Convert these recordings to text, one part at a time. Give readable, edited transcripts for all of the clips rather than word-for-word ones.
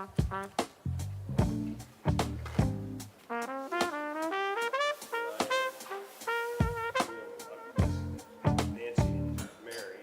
Nancy and Mary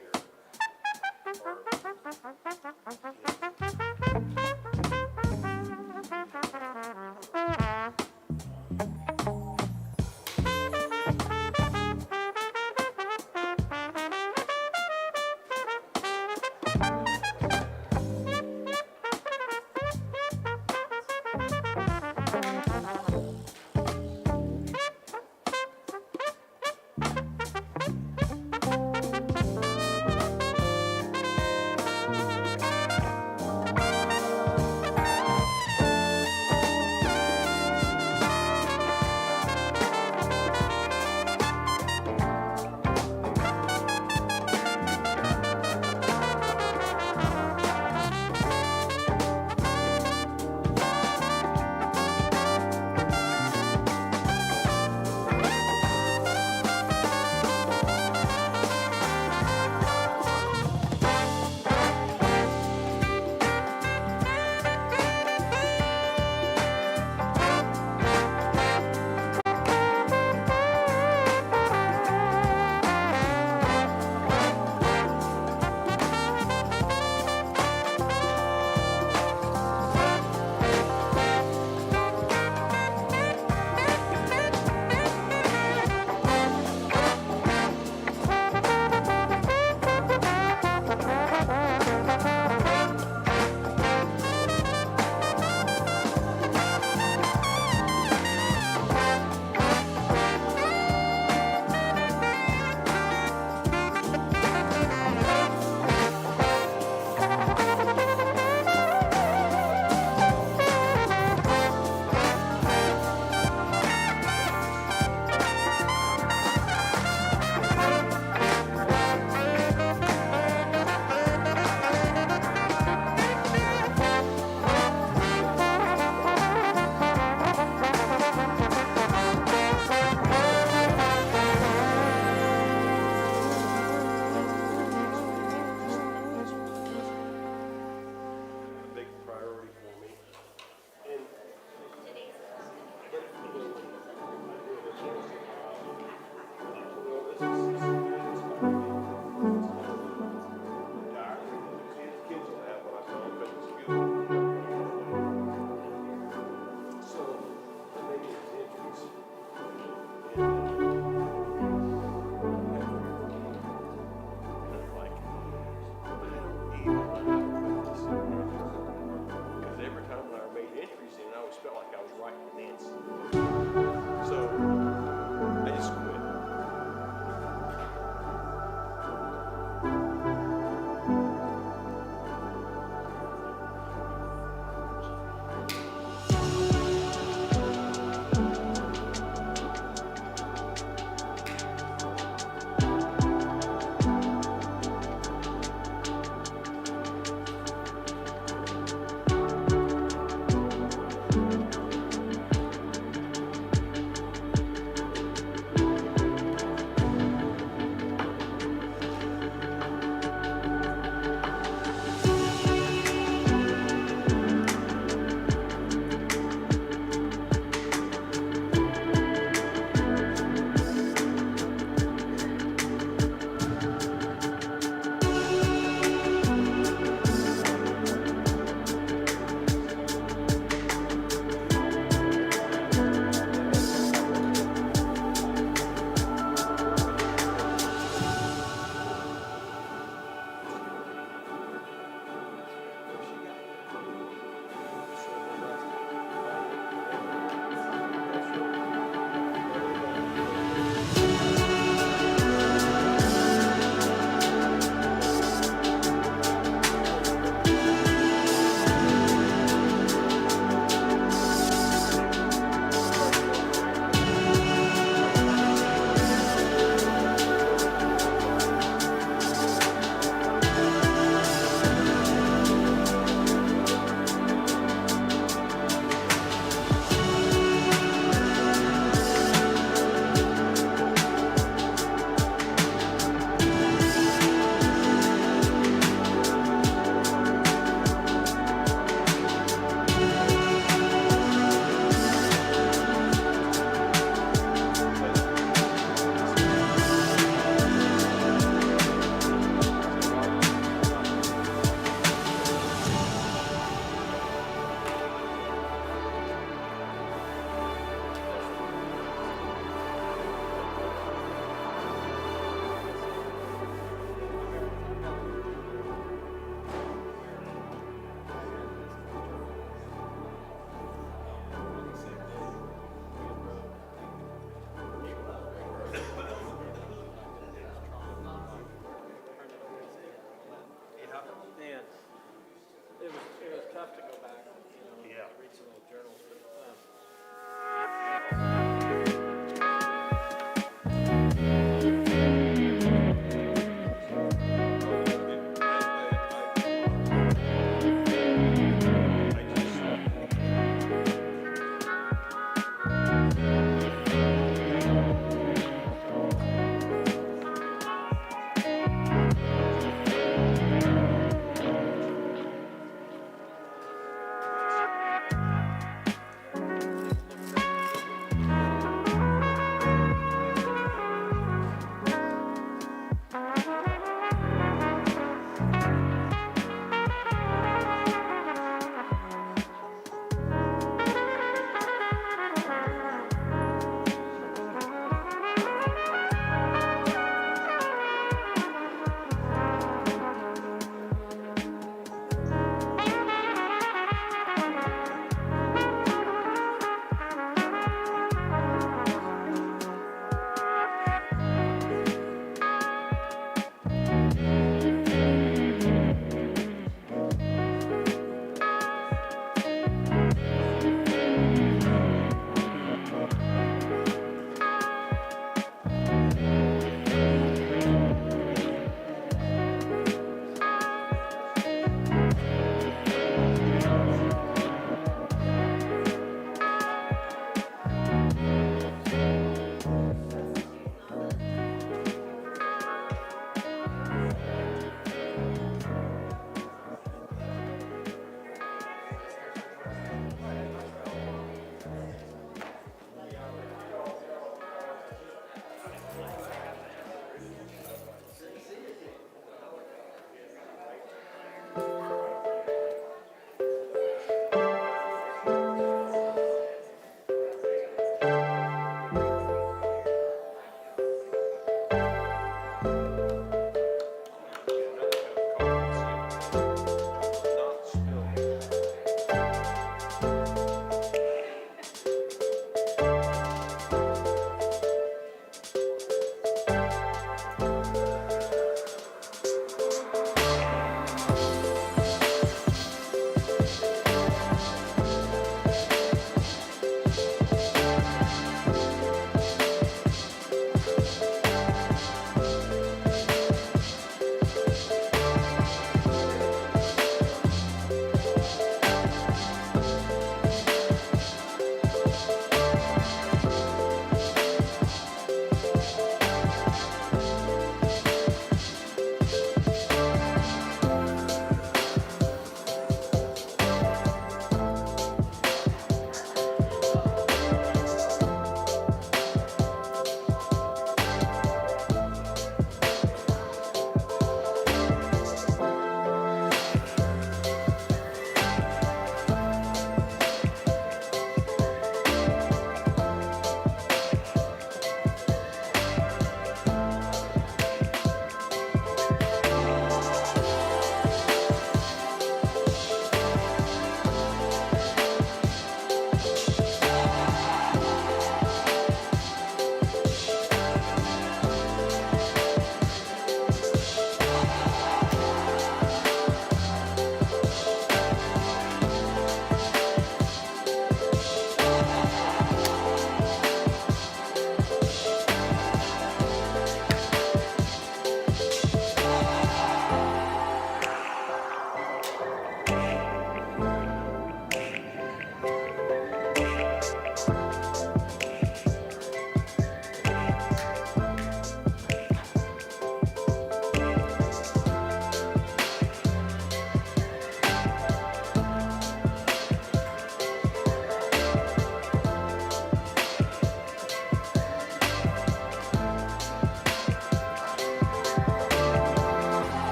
a big priority for me. And kids will have what I call a school. So the lady is injuries. Because every time when I made entries in, I always felt like I was writing Nancy. So I just quit.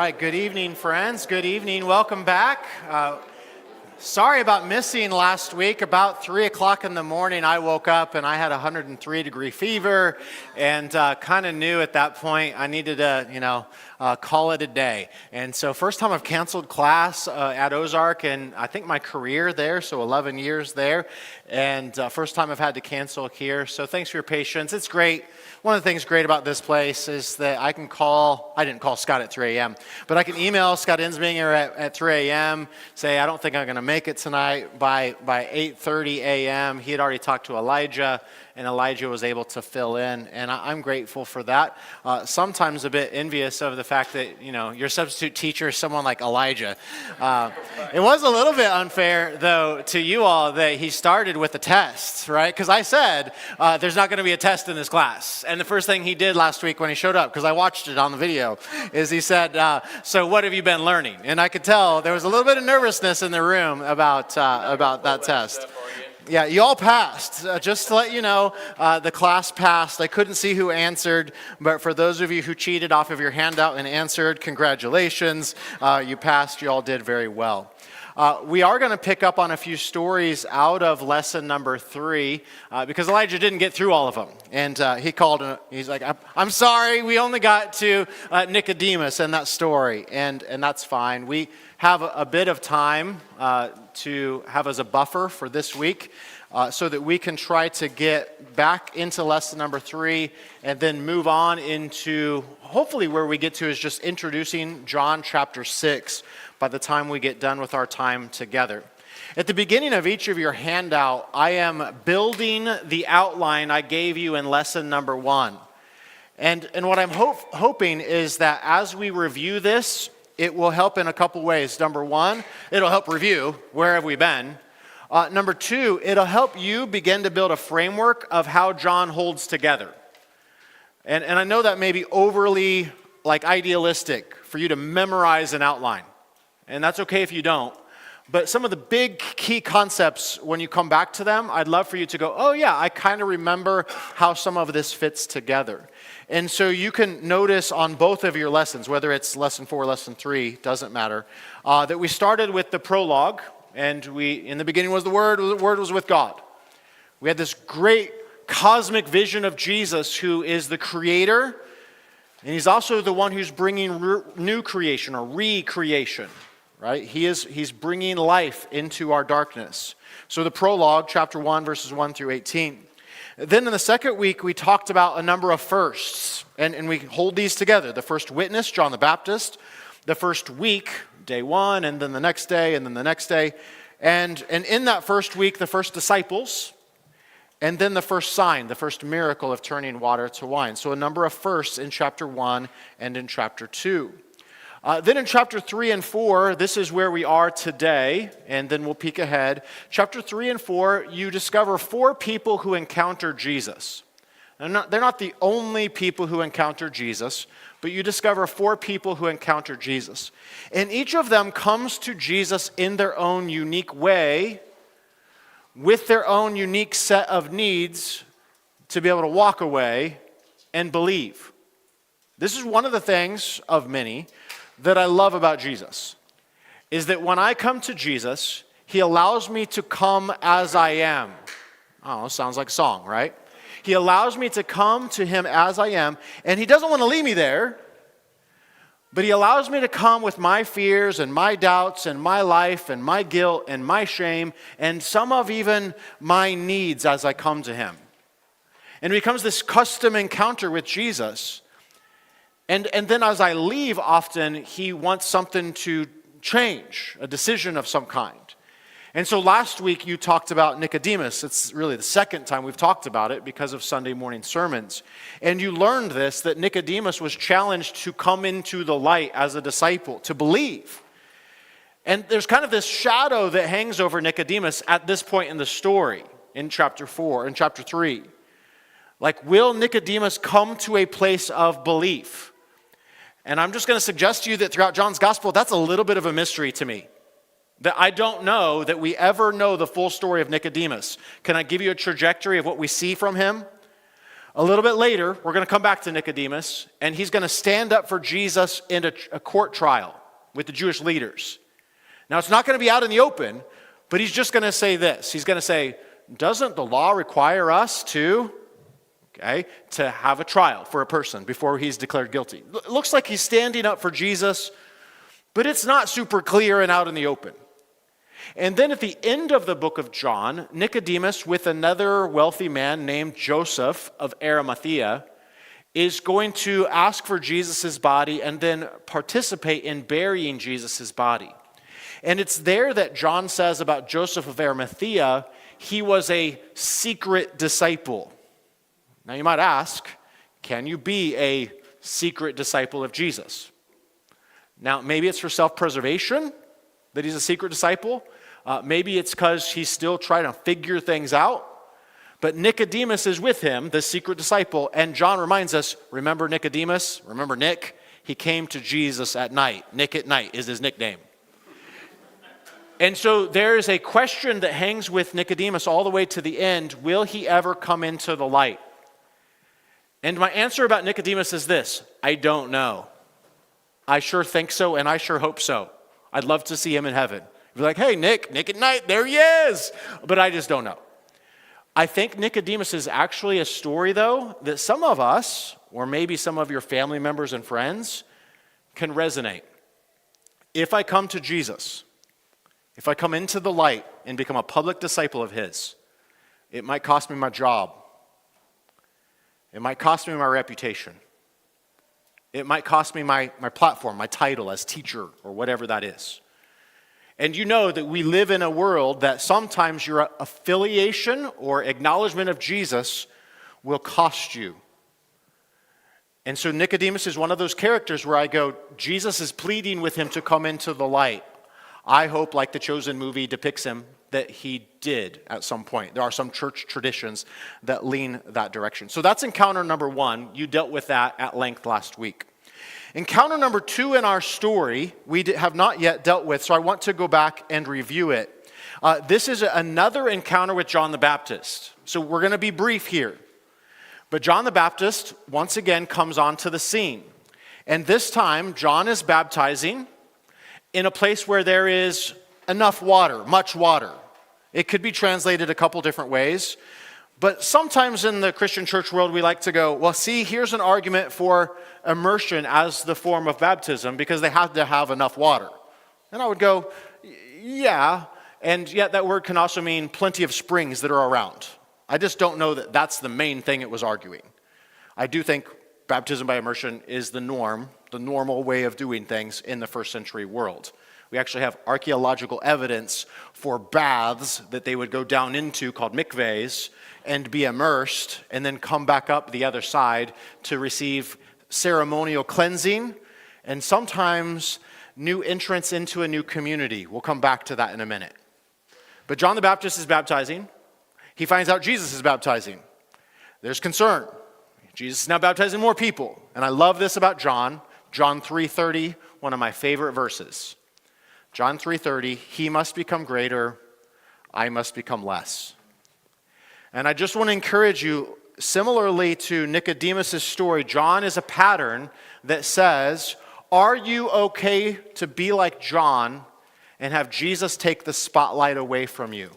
right, good evening, friends. Good evening. Welcome back. Sorry about missing last week. About 3 o'clock in the morning, I woke up and I had a 103-degree fever, and kind of knew at that point I needed to, call it a day. And so, first time I've canceled class at Ozark, and I think my career there, so 11 years there, and first time I've had to cancel here. So, thanks for your patience. It's great. One of the things great about this place is that I didn't call Scott at 3 a.m., but I can email Scott Insbinger at 3 a.m., say, I don't think I'm going to make it tonight. By 8:30 a.m., he had already talked to Elijah, and Elijah was able to fill in, and I'm grateful for that. Sometimes a bit envious of the fact that, your substitute teacher is someone like Elijah. It was a little bit unfair, though, to you all that he started with a test, right? Because I said, there's not going to be a test in this class. And the first thing he did last week when he showed up, because I watched it on the video, is he said, so what have you been learning? And I could tell there was a little bit of nervousness in the room about that test. Yeah, you all passed. Just to let you know, the class passed. I couldn't see who answered, but for those of you who cheated off of your handout and answered, congratulations. You passed. You all did very well. We are going to pick up on a few stories out of lesson number 3 because Elijah didn't get through all of them. And he called, he's like, I'm sorry, we only got to Nicodemus and that story. And that's fine. We have a bit of time to have as a buffer for this week so that we can try to get back into lesson number 3 and then move on into, hopefully where we get to is just introducing John chapter 6 by the time we get done with our time together. At the beginning of each of your handout, I am building the outline I gave you in lesson number 1. And what I'm hoping is that as we review this, it will help in a couple ways. Number 1, it'll help review where have we been. Number 2, it'll help you begin to build a framework of how John holds together. And I know that may be overly idealistic for you to memorize an outline. And that's okay if you don't. But some of the big key concepts, when you come back to them, I'd love for you to go, oh yeah, I kind of remember how some of this fits together. And so you can notice on both of your lessons, whether it's lesson 4 or lesson 3, doesn't matter, that we started with the prologue, and in the beginning was the Word was with God. We had this great cosmic vision of Jesus, who is the creator, and he's also the one who's bringing new creation or recreation. Right? He's bringing life into our darkness. So the prologue, chapter 1, verses 1 through 18. Then in the second week, we talked about a number of firsts, and we hold these together. The first witness, John the Baptist. The first week, day 1, and then the next day, and then the next day. And in that first week, the first disciples, and then the first sign, the first miracle of turning water to wine. So a number of firsts in chapter 1 and in chapter 2. Then in chapter 3 and 4, this is where we are today, and then we'll peek ahead. Chapter 3 and 4, you discover 4 people who encounter Jesus. They're not the only people who encounter Jesus, but you discover 4 people who encounter Jesus. And each of them comes to Jesus in their own unique way, with their own unique set of needs to be able to walk away and believe. This is one of the things of many that I love about Jesus, is that when I come to Jesus, he allows me to come as I am. Oh, sounds like a song, right? He allows me to come to him as I am, and he doesn't want to leave me there, but he allows me to come with my fears and my doubts and my life and my guilt and my shame and some of even my needs as I come to him. And it becomes this custom encounter with Jesus. And then as I leave, often he wants something to change, a decision of some kind. And so last week you talked about Nicodemus. It's really the second time we've talked about it because of Sunday morning sermons. And you learned this, that Nicodemus was challenged to come into the light as a disciple, to believe. And there's kind of this shadow that hangs over Nicodemus at this point in the story, in chapter 3. Will Nicodemus come to a place of belief? And I'm just going to suggest to you that throughout John's gospel, that's a little bit of a mystery to me. That I don't know that we ever know the full story of Nicodemus. Can I give you a trajectory of what we see from him? A little bit later, we're going to come back to Nicodemus, and he's going to stand up for Jesus in a court trial with the Jewish leaders. Now, it's not going to be out in the open, but he's just going to say this. He's going to say, doesn't the law require us to have a trial for a person before he's declared guilty? It looks like he's standing up for Jesus, but it's not super clear and out in the open. And then at the end of the book of John, Nicodemus, with another wealthy man named Joseph of Arimathea, is going to ask for Jesus' body and then participate in burying Jesus' body. And it's there that John says about Joseph of Arimathea, he was a secret disciple. Now you might ask, can you be a secret disciple of Jesus? Now maybe it's for self-preservation that he's a secret disciple. Maybe it's because he's still trying to figure things out. But Nicodemus is with him, the secret disciple, and John reminds us, remember Nicodemus? Remember Nick? He came to Jesus at night. Nick at night is his nickname. And so there is a question that hangs with Nicodemus all the way to the end. Will he ever come into the light? And my answer about Nicodemus is this: I don't know. I sure think so, and I sure hope so. I'd love to see him in heaven. Be like, hey, Nick at night, there he is. But I just don't know. I think Nicodemus is actually a story, though, that some of us, or maybe some of your family members and friends, can resonate. If I come to Jesus, if I come into the light and become a public disciple of his, it might cost me my job. It might cost me my reputation. It might cost me my platform, my title as teacher, or whatever that is. And you know that we live in a world that sometimes your affiliation or acknowledgement of Jesus will cost you. And so Nicodemus is one of those characters where I go, Jesus is pleading with him to come into the light. I hope, like the Chosen movie depicts him, that he did at some point. There are some church traditions that lean that direction. So that's encounter number one. You dealt with that at length last week. Encounter number two in our story, we have not yet dealt with, so I want to go back and review it. This is another encounter with John the Baptist. So we're going to be brief here. But John the Baptist, once again, comes onto the scene. And this time, John is baptizing in a place where there is enough water, much water. It could be translated a couple different ways. But sometimes in the Christian church world, we like to go, well, see, here's an argument for immersion as the form of baptism because they have to have enough water. And I would go, yeah, and yet that word can also mean plenty of springs that are around. I just don't know that that's the main thing it was arguing. I do think baptism by immersion is the norm, the normal way of doing things in the first century world. We actually have archaeological evidence for baths that they would go down into called mikvehs and be immersed and then come back up the other side to receive ceremonial cleansing and sometimes new entrance into a new community. We'll come back to that in a minute. But John the Baptist is baptizing. He finds out Jesus is baptizing. There's concern. Jesus is now baptizing more people. And I love this about John. John 3:30, one of my favorite verses. John 3:30, he must become greater, I must become less. And I just want to encourage you, similarly to Nicodemus' story, John is a pattern that says, are you okay to be like John and have Jesus take the spotlight away from you?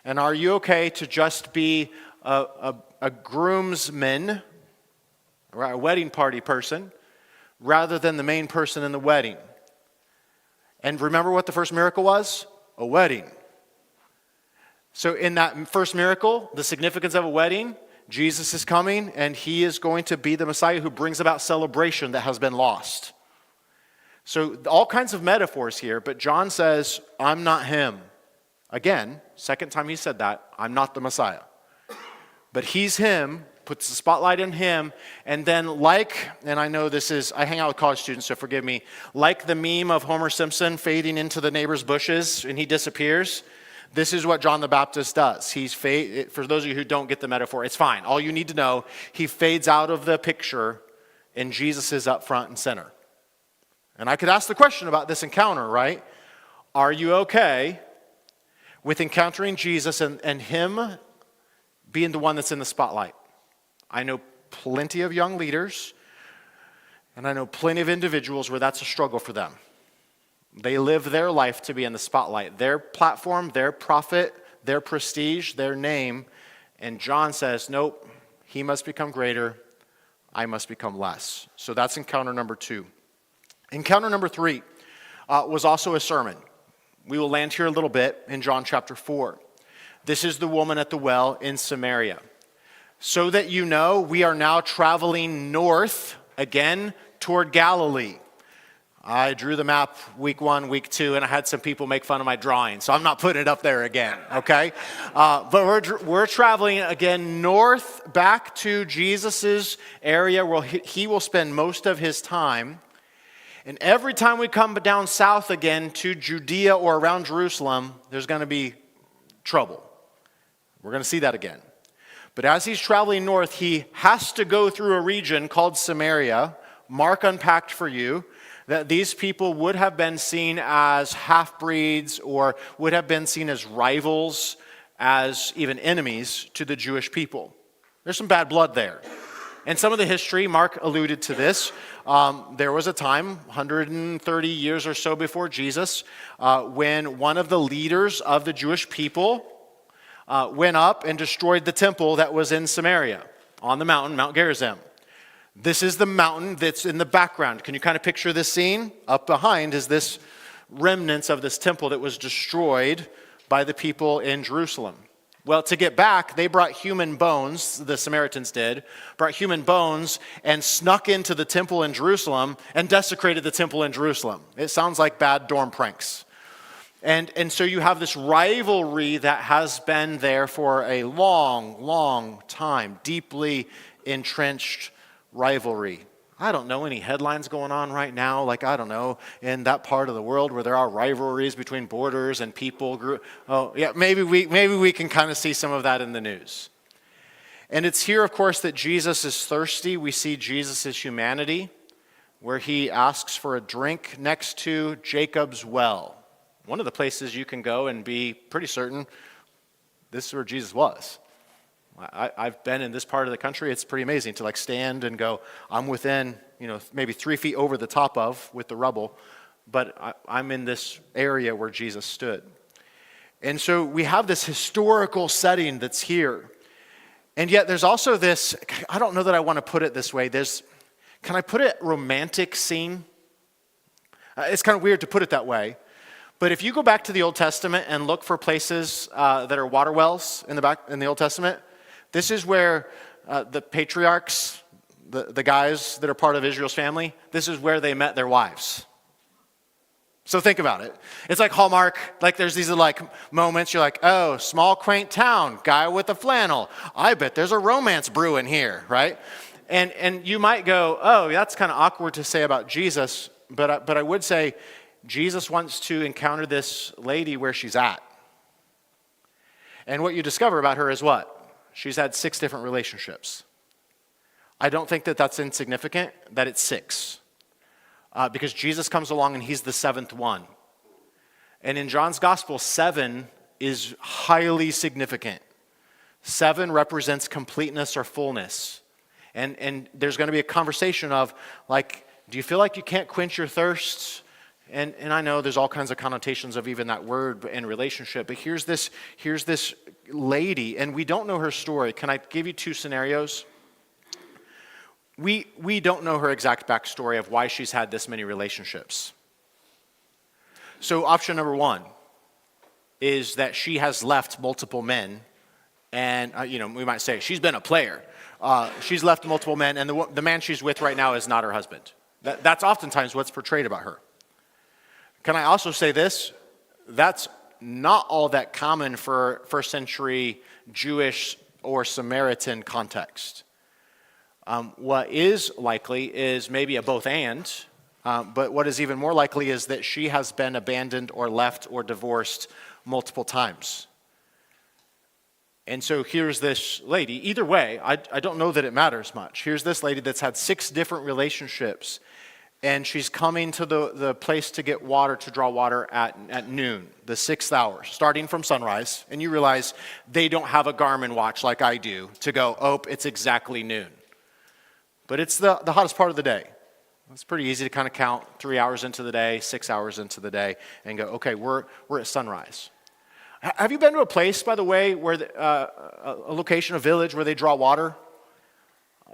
And are you okay to just be a groomsman, or a wedding party person, rather than the main person in the wedding? And remember what the first miracle was? A wedding. So in that first miracle, the significance of a wedding, Jesus is coming and he is going to be the Messiah who brings about celebration that has been lost. So all kinds of metaphors here, but John says, I'm not him. Again, second time he said that, I'm not the Messiah. But he's him, puts the spotlight on him, and then and I know I hang out with college students, so forgive me, like the meme of Homer Simpson fading into the neighbor's bushes and he disappears, this is what John the Baptist does. For those of you who don't get the metaphor, it's fine. All you need to know, he fades out of the picture and Jesus is up front and center. And I could ask the question about this encounter, right? Are you okay with encountering Jesus and him being the one that's in the spotlight? I know plenty of young leaders, and I know plenty of individuals where that's a struggle for them. They live their life to be in the spotlight, their platform, their profit, their prestige, their name. And John says, nope, he must become greater, I must become less. So that's encounter number 2. Encounter number 3 was also a sermon. We will land here a little bit in John chapter 4. This is the woman at the well in Samaria. So that you know, we are now traveling north again toward Galilee. I drew the map week 1, week 2, and I had some people make fun of my drawing, so I'm not putting it up there again, okay? But we're traveling again north back to Jesus' area where he will spend most of his time. And every time we come down south again to Judea or around Jerusalem, there's going to be trouble. We're going to see that again. But as he's traveling north, he has to go through a region called Samaria. Mark unpacked for you that these people would have been seen as half-breeds or would have been seen as rivals, as even enemies to the Jewish people. There's some bad blood there. And some of the history, Mark alluded to this. There was a time, 130 years or so before Jesus, when one of the leaders of the Jewish people went up and destroyed the temple that was in Samaria on the mountain, Mount Gerizim. This is the mountain that's in the background. Can you kind of picture this scene? Up behind is this remnants of this temple that was destroyed by the people in Jerusalem. Well, to get back, they brought human bones, the Samaritans did, brought human bones and snuck into the temple in Jerusalem and desecrated the temple in Jerusalem. It sounds like bad dorm pranks. And so you have this rivalry that has been there for a long, long time, deeply entrenched rivalry. I don't know any headlines going on right now, like, I don't know, in that part of the world where there are rivalries between borders and people. Oh, yeah, maybe we can kind of see some of that in the news. And it's here, of course, that Jesus is thirsty. We see Jesus' humanity, where he asks for a drink next to Jacob's well. One of the places you can go and be pretty certain this is where Jesus was. I've been in this part of the country. It's pretty amazing to stand and go, I'm within, maybe 3 feet over the top of with the rubble, but I'm in this area where Jesus stood. And so we have this historical setting that's here. And yet there's also this, I don't know that I want to put it this way, can I put it romantic scene? It's kind of weird to put it that way. But if you go back to the Old Testament and look for places that are water wells in the Old Testament, this is where the patriarchs, the guys that are part of Israel's family, this is where they met their wives. So think about it. It's like Hallmark, there's these moments, you're like, oh, small quaint town, guy with a flannel. I bet there's a romance brewing here, right? And you might go, oh, that's kind of awkward to say about Jesus, but I would say Jesus wants to encounter this lady where she's at. And what you discover about her is what? She's had 6 different relationships. I don't think that that's insignificant, that it's 6. Because Jesus comes along and he's the 7th one. And in John's gospel, 7 is highly significant. 7 represents completeness or fullness. And there's going to be a conversation of, do you feel like you can't quench your thirsts? And I know there's all kinds of connotations of even that word and relationship, but here's this lady, and we don't know her story. Can I give you 2 scenarios? We don't know her exact backstory of why she's had this many relationships. So option number 1 is that she has left multiple men, and we might say she's been a player. She's left multiple men, and the man she's with right now is not her husband. That's oftentimes what's portrayed about her. Can I also say this? That's not all that common for first century Jewish or Samaritan context. What is likely is maybe a both and, but what is even more likely is that she has been abandoned or left or divorced multiple times. And so here's this lady. Either way, I don't know that it matters much. Here's this lady that's had 6 different relationships. and she's coming to the place to get water, to draw water at noon, the 6th hour, starting from sunrise. And you realize they don't have a Garmin watch like I do to go, oh, it's exactly noon. But it's the hottest part of the day. It's pretty easy to kind of count 3 hours into the day, 6 hours into the day, and go, okay, we're at sunrise. Have you been to a place, by the way, where a location, a village, where they draw water?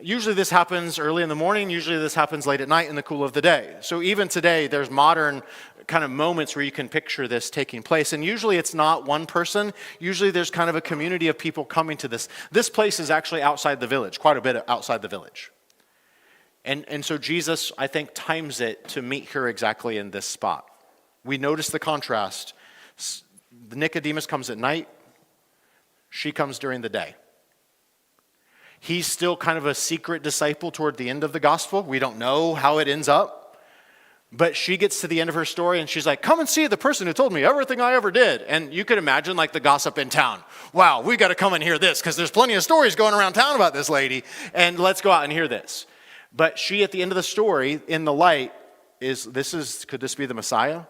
Usually this happens early in the morning. Usually this happens late at night in the cool of the day. So even today, there's modern kind of moments where you can picture this taking place. And usually it's not one person. Usually there's kind of a community of people coming to this. This place is actually outside the village, quite a bit outside the village. And so Jesus, I think, times it to meet her exactly in this spot. We notice the contrast. Nicodemus comes at night. She comes during the day. He's still kind of a secret disciple toward the end of the gospel. We don't know how it ends up. But she gets to the end of her story and she's like, come and see the person who told me everything I ever did. And you could imagine like the gossip in town. Wow, we got to come and hear this because there's plenty of stories going around town about this lady. And let's go out and hear this. But she, at the end of the story, in the light, could this be the Messiah?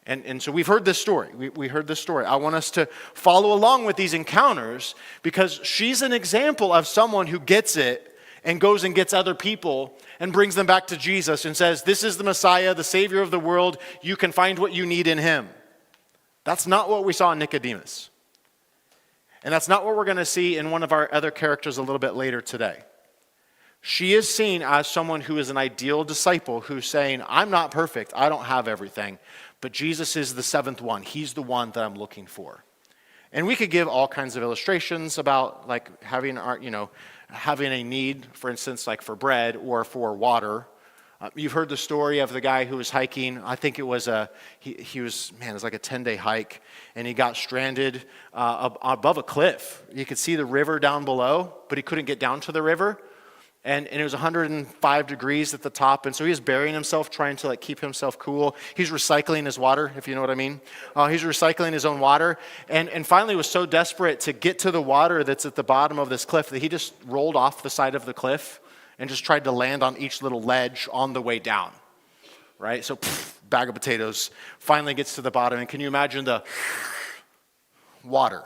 And so we've heard this story. We heard this story. I want us to follow along with these encounters because she's an example of someone who gets it and goes and gets other people and brings them back to Jesus and says, this is the Messiah, the Savior of the world. You can find what you need in him. That's not what we saw in Nicodemus. And that's not what we're going to see in one of our other characters a little bit later today. She is seen as someone who is an ideal disciple who's saying, I'm not perfect, I don't have everything, but Jesus is the seventh one. He's the one that I'm looking for. And we could give all kinds of illustrations about like having a need, for instance, like for bread or for water. You've heard the story of the guy who was hiking. I think it was it was like a 10-day hike, and he got stranded above a cliff. You could see the river down below, but he couldn't get down to the river. And it was 105 degrees at the top, and so he was burying himself, trying to like keep himself cool. He's recycling his water, if you know what I mean. He's recycling his own water, and finally was so desperate to get to the water that's at the bottom of this cliff that he just rolled off the side of the cliff and just tried to land on each little ledge on the way down, right? So, bag of potatoes, finally gets to the bottom, and can you imagine the water?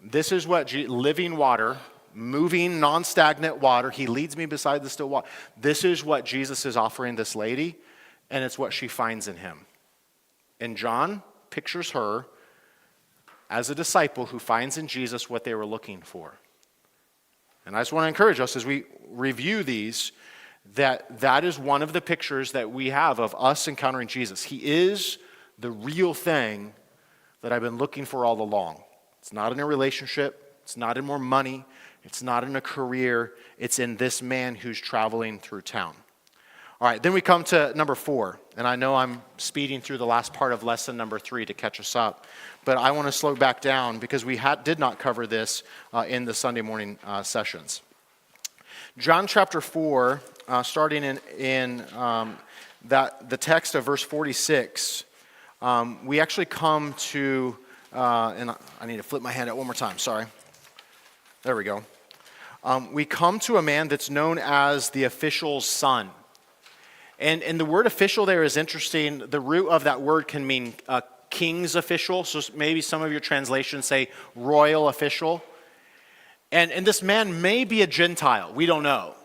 This is what living water, moving, non-stagnant water. He leads me beside the still water. This is what Jesus is offering this lady, and it's what she finds in him. And John pictures her as a disciple who finds in Jesus what they were looking for. And I just want to encourage us as we review these, that is one of the pictures that we have of us encountering Jesus. He is the real thing that I've been looking for all along. It's not in a relationship. It's not in more money. It's not in a career. It's in this man who's traveling through town. All right, then we come to number 4. And I know I'm speeding through the last part of lesson number 3 to catch us up. But I want to slow back down because we did not cover this in the Sunday morning sessions. John chapter 4, starting in the text of verse 46, we actually come to, and I need to flip my hand out one more time, sorry. There we go. We come to a man that's known as the official's son. And the word official there is interesting. The root of that word can mean king's official. So maybe some of your translations say royal official. And this man may be a Gentile. We don't know.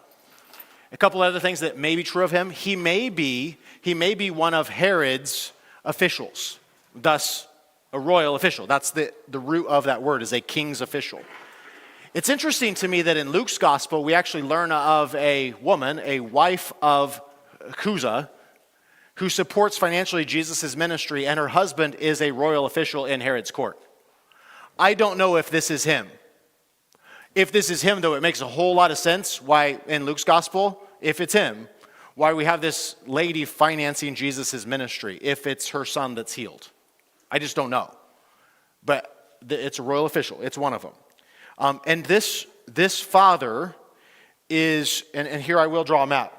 A couple other things that may be true of him. He may be one of Herod's officials. Thus, a royal official. That's the root of that word, is a king's official. It's interesting to me that in Luke's gospel, we actually learn of a woman, a wife of Chuza, who supports financially Jesus' ministry, and her husband is a royal official in Herod's court. I don't know if this is him. If this is him, though, it makes a whole lot of sense why in Luke's gospel, if it's him, why we have this lady financing Jesus' ministry, if it's her son that's healed. I just don't know. But it's a royal official. It's one of them. And this father is, and here I will draw a map.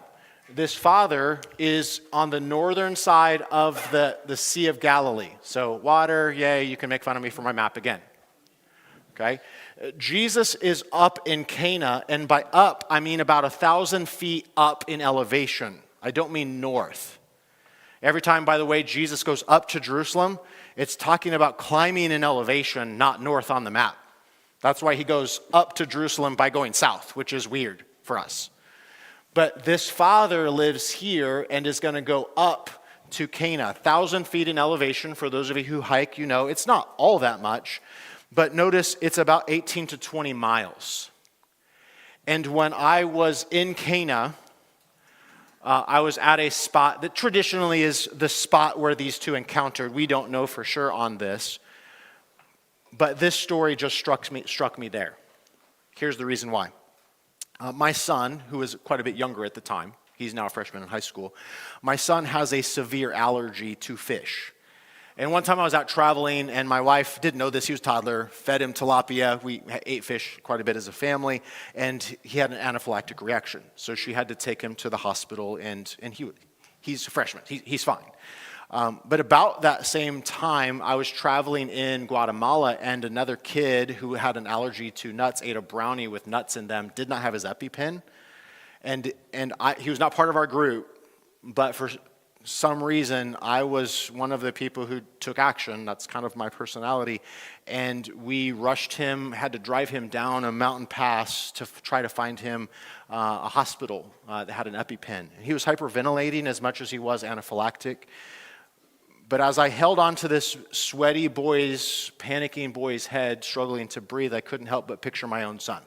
This father is on the northern side of the Sea of Galilee. So water, yay, you can make fun of me for my map again. Okay? Jesus is up in Cana, and by up, I mean about 1,000 feet up in elevation. I don't mean north. Every time, by the way, Jesus goes up to Jerusalem, it's talking about climbing in elevation, not north on the map. That's why he goes up to Jerusalem by going south, which is weird for us. But this father lives here and is going to go up to Cana, 1,000 feet in elevation. For those of you who hike, you know it's not all that much. But notice it's about 18 to 20 miles. And when I was in Cana, I was at a spot that traditionally is the spot where these two encountered. We don't know for sure on this. But this story just struck me there. Here's the reason why. My son, who was quite a bit younger at the time, he's now a freshman in high school, my son has a severe allergy to fish. And one time I was out traveling, and my wife didn't know this. He was a toddler, fed him tilapia. We ate fish quite a bit as a family, and he had an anaphylactic reaction. So she had to take him to the hospital, and he's a freshman. He's fine. But about that same time, I was traveling in Guatemala, and another kid who had an allergy to nuts ate a brownie with nuts in them, did not have his EpiPen. And he was not part of our group, but for some reason, I was one of the people who took action. That's kind of my personality. And we rushed him, had to drive him down a mountain pass to try to find him a hospital that had an EpiPen. He was hyperventilating as much as he was anaphylactic. But as I held on to this sweaty boy's, panicking boy's head, struggling to breathe, I couldn't help but picture my own son,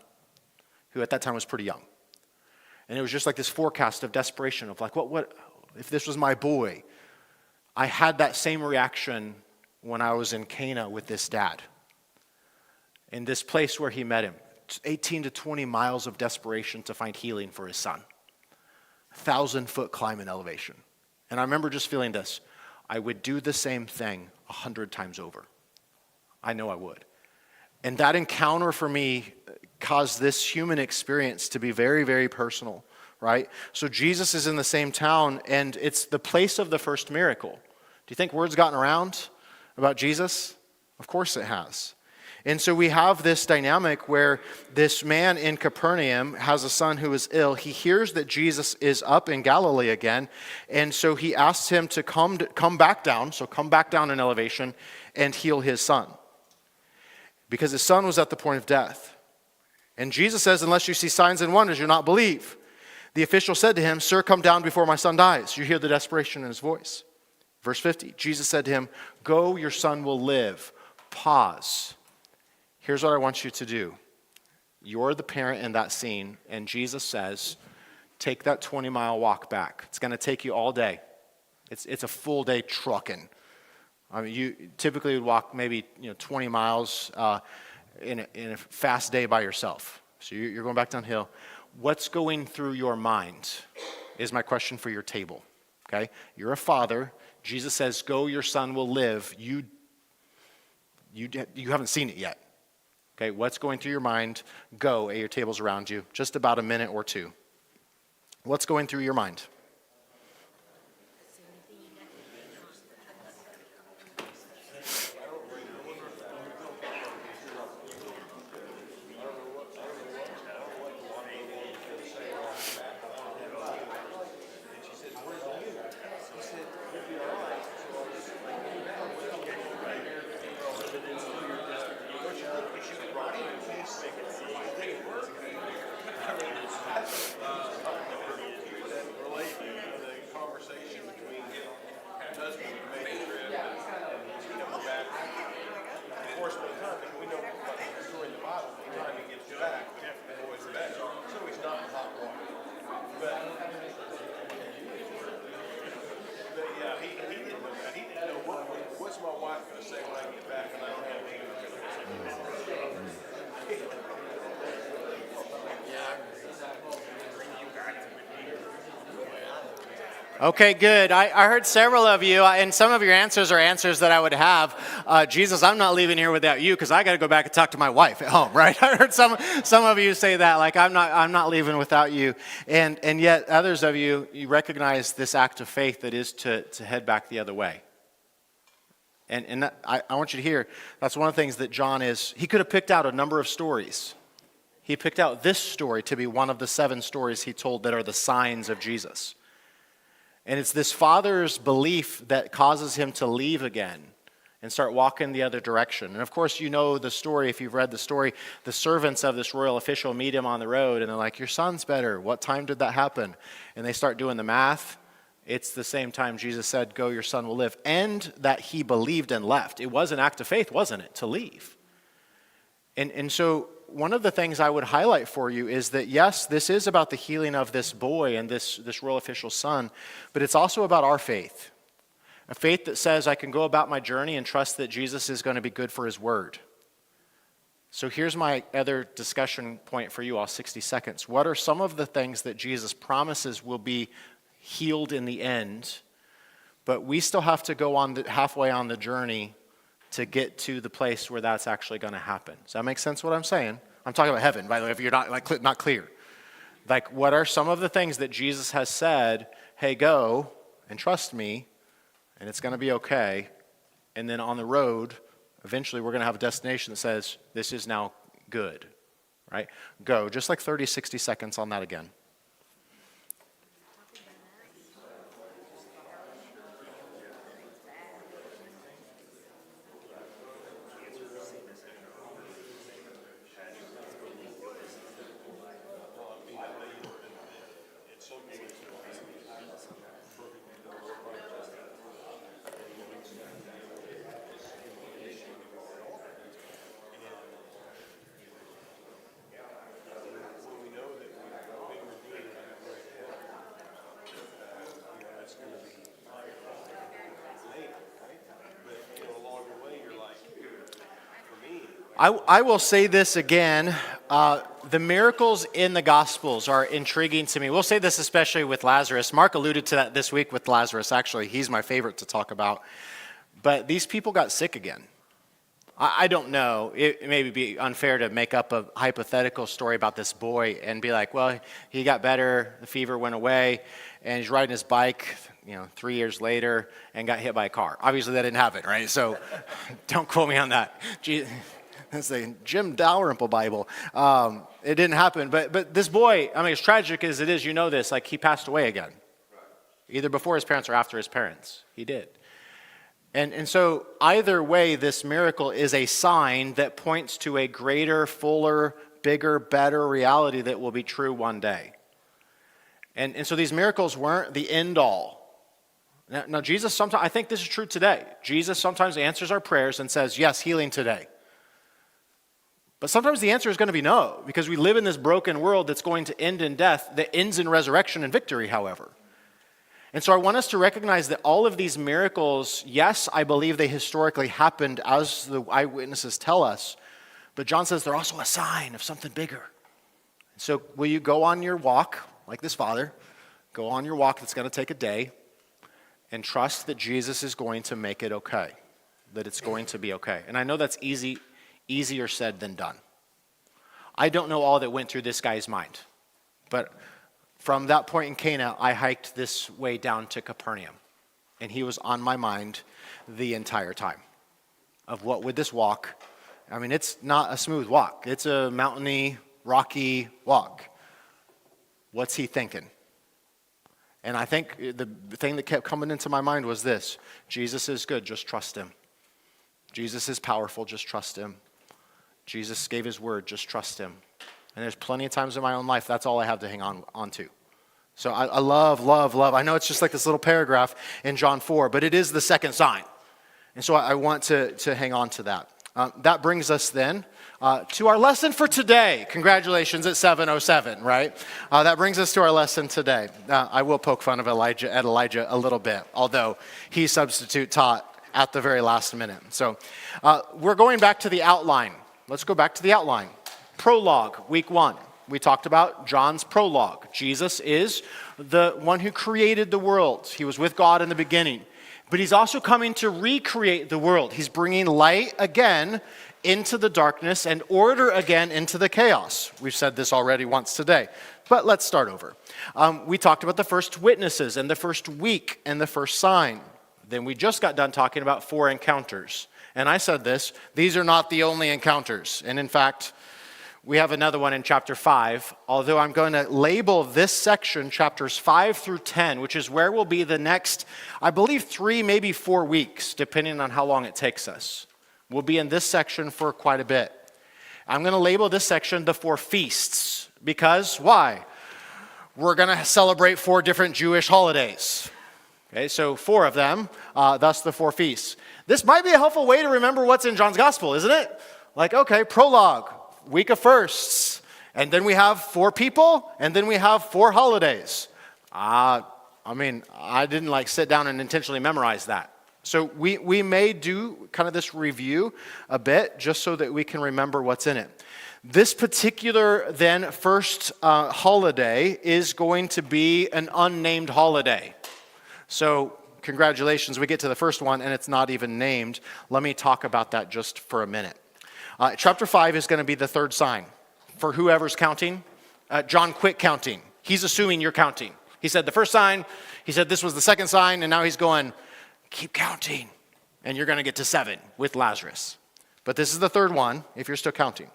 who at that time was pretty young. And it was just like this forecast of desperation of like, what if this was my boy? I had that same reaction when I was in Cana with this dad. In this place where he met him. 18 to 20 miles of desperation to find healing for his son. 1,000-foot climb in elevation. And I remember just feeling this. I would do the same thing 100 times over. I know I would. And that encounter for me caused this human experience to be very, very personal. Right? So Jesus is in the same town, and it's the place of the first miracle. Do you think word's gotten around about Jesus? Of course it has. And so we have this dynamic where this man in Capernaum has a son who is ill. He hears that Jesus is up in Galilee again, and so he asks him to come back down, so come back down in elevation, and heal his son. Because his son was at the point of death. And Jesus says, unless you see signs and wonders, you'll not believe. The official said to him, "Sir, come down before my son dies." You hear the desperation in his voice. Verse 50, Jesus said to him, "Go, your son will live." Pause. Here's what I want you to do. You're the parent in that scene, and Jesus says, take that 20-mile walk back. It's going to take you all day. It's a full day trucking. I mean, you typically would walk maybe 20 miles in a fast day by yourself. So you're going back downhill. What's going through your mind is my question for your table, okay? You're a father. Jesus says, go, your son will live. You haven't seen it yet, okay? What's going through your mind? Go, your table's around you. Just about a minute or two. What's going through your mind? Okay, good. I heard several of you, and some of your answers are answers that I would have. Jesus, I'm not leaving here without you because I got to go back and talk to my wife at home, right? I heard some of you say that, like I'm not leaving without you, and yet others of you recognize this act of faith that is to head back the other way. And that, I want you to hear, that's one of the things that John is. He could have picked out a number of stories. He picked out this story to be one of the 7 stories he told that are the signs of Jesus. And it's this father's belief that causes him to leave again and start walking the other direction. And of course, you know the story, if you've read the story, the servants of this royal official meet him on the road, and they're like, your son's better. What time did that happen? And they start doing the math. It's the same time Jesus said, go, your son will live. And that he believed and left. It was an act of faith, wasn't it, to leave? And so one of the things I would highlight for you is that, yes, this is about the healing of this boy and this royal official's son, but it's also about our faith. A faith that says I can go about my journey and trust that Jesus is going to be good for his word. So here's my other discussion point for you all, 60 seconds. What are some of the things that Jesus promises will be healed in the end, but we still have to go on halfway on the journey to get to the place where that's actually going to happen? Does that make sense what I'm saying? I'm talking about heaven, by the way, if you're not clear. Like, what are some of the things that Jesus has said, hey, go and trust me, and it's going to be okay. And then on the road, eventually we're going to have a destination that says, this is now good, right? Go. Just like 30, 60 seconds on that again. I will say this again. The miracles in the Gospels are intriguing to me. We'll say this especially with Lazarus. Mark alluded to that this week with Lazarus. Actually, he's my favorite to talk about. But these people got sick again. I don't know. It may be unfair to make up a hypothetical story about this boy and be like, well, he got better, the fever went away, and he's riding his bike, 3 years later, and got hit by a car. Obviously, that didn't happen, right? So don't quote me on that. That's the Jim Dalrymple Bible. It didn't happen. But this boy, as tragic as it is, you know this, like he passed away again. Either before his parents or after his parents. He did. And so either way, this miracle is a sign that points to a greater, fuller, bigger, better reality that will be true one day. And so these miracles weren't the end all. Now Jesus sometimes, I think this is true today. Jesus sometimes answers our prayers and says, yes, healing today. But sometimes the answer is going to be no, because we live in this broken world that's going to end in death, that ends in resurrection and victory, however. And so I want us to recognize that all of these miracles, yes, I believe they historically happened as the eyewitnesses tell us, but John says they're also a sign of something bigger. So will you go on your walk, like this father, go on your walk that's going to take a day, and trust that Jesus is going to make it okay, that it's going to be okay. And I know that's easier said than done. I don't know all that went through this guy's mind, but from that point in Cana, I hiked this way down to Capernaum, and he was on my mind the entire time of what would this walk. It's not a smooth walk. It's a mountainy, rocky walk. What's he thinking? And I think the thing that kept coming into my mind was this: Jesus is good, just trust him. Jesus is powerful, just trust him. Jesus gave his word, just trust him. And there's plenty of times in my own life, that's all I have to hang on to. So I love. I know it's just like this little paragraph in John 4, but it is the second sign. And so I want to hang on to that. That brings us then to our lesson for today. Congratulations at 7:07, right? That brings us to our lesson today. I will poke fun of Elijah a little bit, although he substitute taught at the very last minute. So we're going back to the outline. Let's go back to the outline. Prologue, week 1. We talked about John's prologue. Jesus is the one who created the world. He was with God in the beginning. But he's also coming to recreate the world. He's bringing light again into the darkness and order again into the chaos. We've said this already once today, but let's start over. We talked about the first witnesses and the first week and the first sign. Then we just got done talking about 4 encounters. And I said this: these are not the only encounters. And in fact, we have another one in chapter 5, although I'm going to label this section chapters 5 through 10, which is where we'll be the next, I believe, 3, maybe 4 weeks, depending on how long it takes us. We'll be in this section for quite a bit. I'm going to label this section the 4 feasts, because why? We're going to celebrate 4 different Jewish holidays. Okay, so 4 of them, thus the 4 feasts. This might be a helpful way to remember what's in John's gospel, isn't it? Like, okay, prologue, week of firsts, and then we have 4 people, and then we have 4 holidays. I didn't sit down and intentionally memorize that. So we may do kind of this review a bit just so that we can remember what's in it. This particular then first holiday is going to be an unnamed holiday. So congratulations, we get to the first one and it's not even named. Let me talk about that just for a minute. Chapter 5 is going to be the 3rd sign. For whoever's counting, John quit counting. He's assuming you're counting. He said the first sign, he said this was the 2nd sign, and now he's going, keep counting, and you're going to get to 7 with Lazarus. But this is the 3rd one, if you're still counting.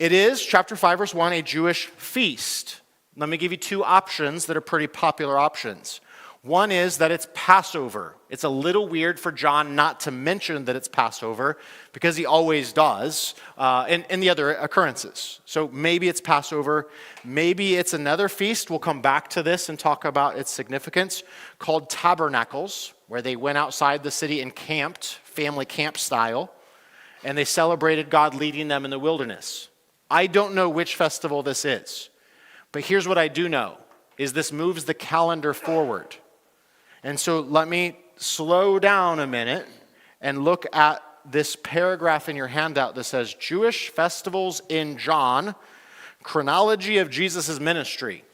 It is, chapter 5, verse 1, a Jewish feast. Let me give you 2 options that are pretty popular options. One is that it's Passover. It's a little weird for John not to mention that it's Passover because he always does in the other occurrences. So maybe it's Passover. Maybe it's another feast. We'll come back to this and talk about its significance, called Tabernacles, where they went outside the city and camped, family camp style, and they celebrated God leading them in the wilderness. I don't know which festival this is, but here's what I do know, is this moves the calendar forward. And so let me slow down a minute and look at this paragraph in your handout that says Jewish festivals in John, chronology of Jesus' ministry.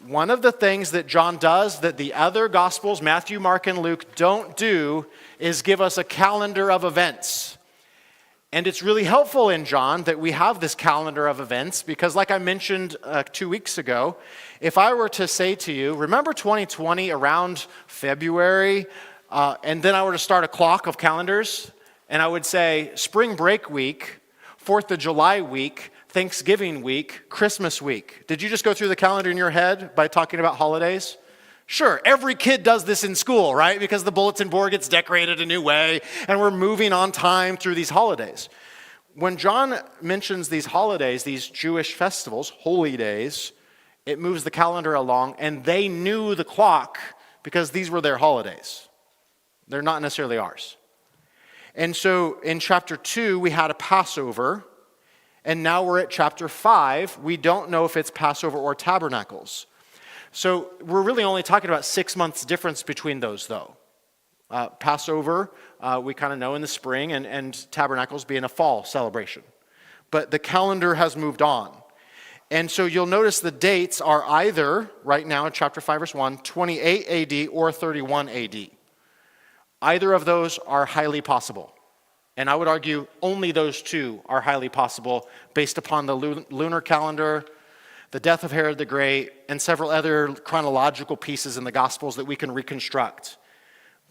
One of the things that John does that the other Gospels, Matthew, Mark, and Luke, don't do is give us a calendar of events. And it's really helpful in John that we have this calendar of events because, like I mentioned 2 weeks ago, if I were to say to you, remember 2020 around February, and then I were to start a clock of calendars, and I would say spring break week, 4th of July week, Thanksgiving week, Christmas week. Did you just go through the calendar in your head by talking about holidays? Sure, every kid does this in school, right? Because the bulletin board gets decorated a new way, and we're moving on time through these holidays. When John mentions these holidays, these Jewish festivals, holy days, it moves the calendar along, and they knew the clock because these were their holidays. They're not necessarily ours. And so in chapter 2, we had a Passover, and now we're at chapter 5. We don't know if it's Passover or Tabernacles. So we're really only talking about 6 months difference between those, though. Passover, we kind of know in the spring, and Tabernacles being a fall celebration. But the calendar has moved on. And so you'll notice the dates are either, right now in chapter 5, verse 1, 28 AD or 31 AD. Either of those are highly possible. And I would argue only those 2 are highly possible based upon the lunar calendar, the death of Herod the Great, and several other chronological pieces in the Gospels that we can reconstruct.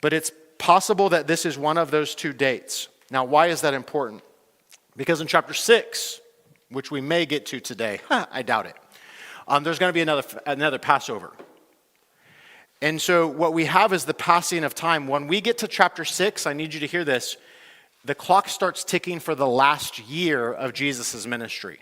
But it's possible that this is one of those 2 dates. Now, why is that important? Because in chapter 6, which we may get to today, I doubt it, there's going to be another Passover. And so what we have is the passing of time. When we get to chapter 6, I need you to hear this, the clock starts ticking for the last year of Jesus' ministry.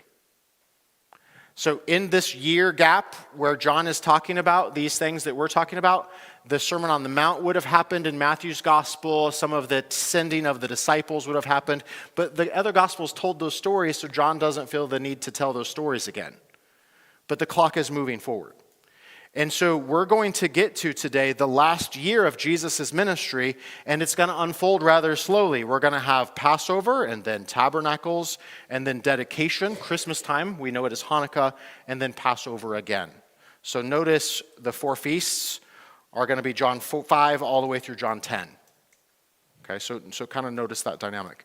So in this year gap where John is talking about these things that we're talking about, the Sermon on the Mount would have happened in Matthew's gospel. Some of the sending of the disciples would have happened. But the other gospels told those stories, so John doesn't feel the need to tell those stories again. But the clock is moving forward. And so we're going to get to today the last year of Jesus' ministry, and it's going to unfold rather slowly. We're going to have Passover, and then Tabernacles, and then dedication, Christmas time. We know it as Hanukkah, and then Passover again. So notice the 4 feasts are going to be John 5 all the way through John 10. Okay, so kind of notice that dynamic.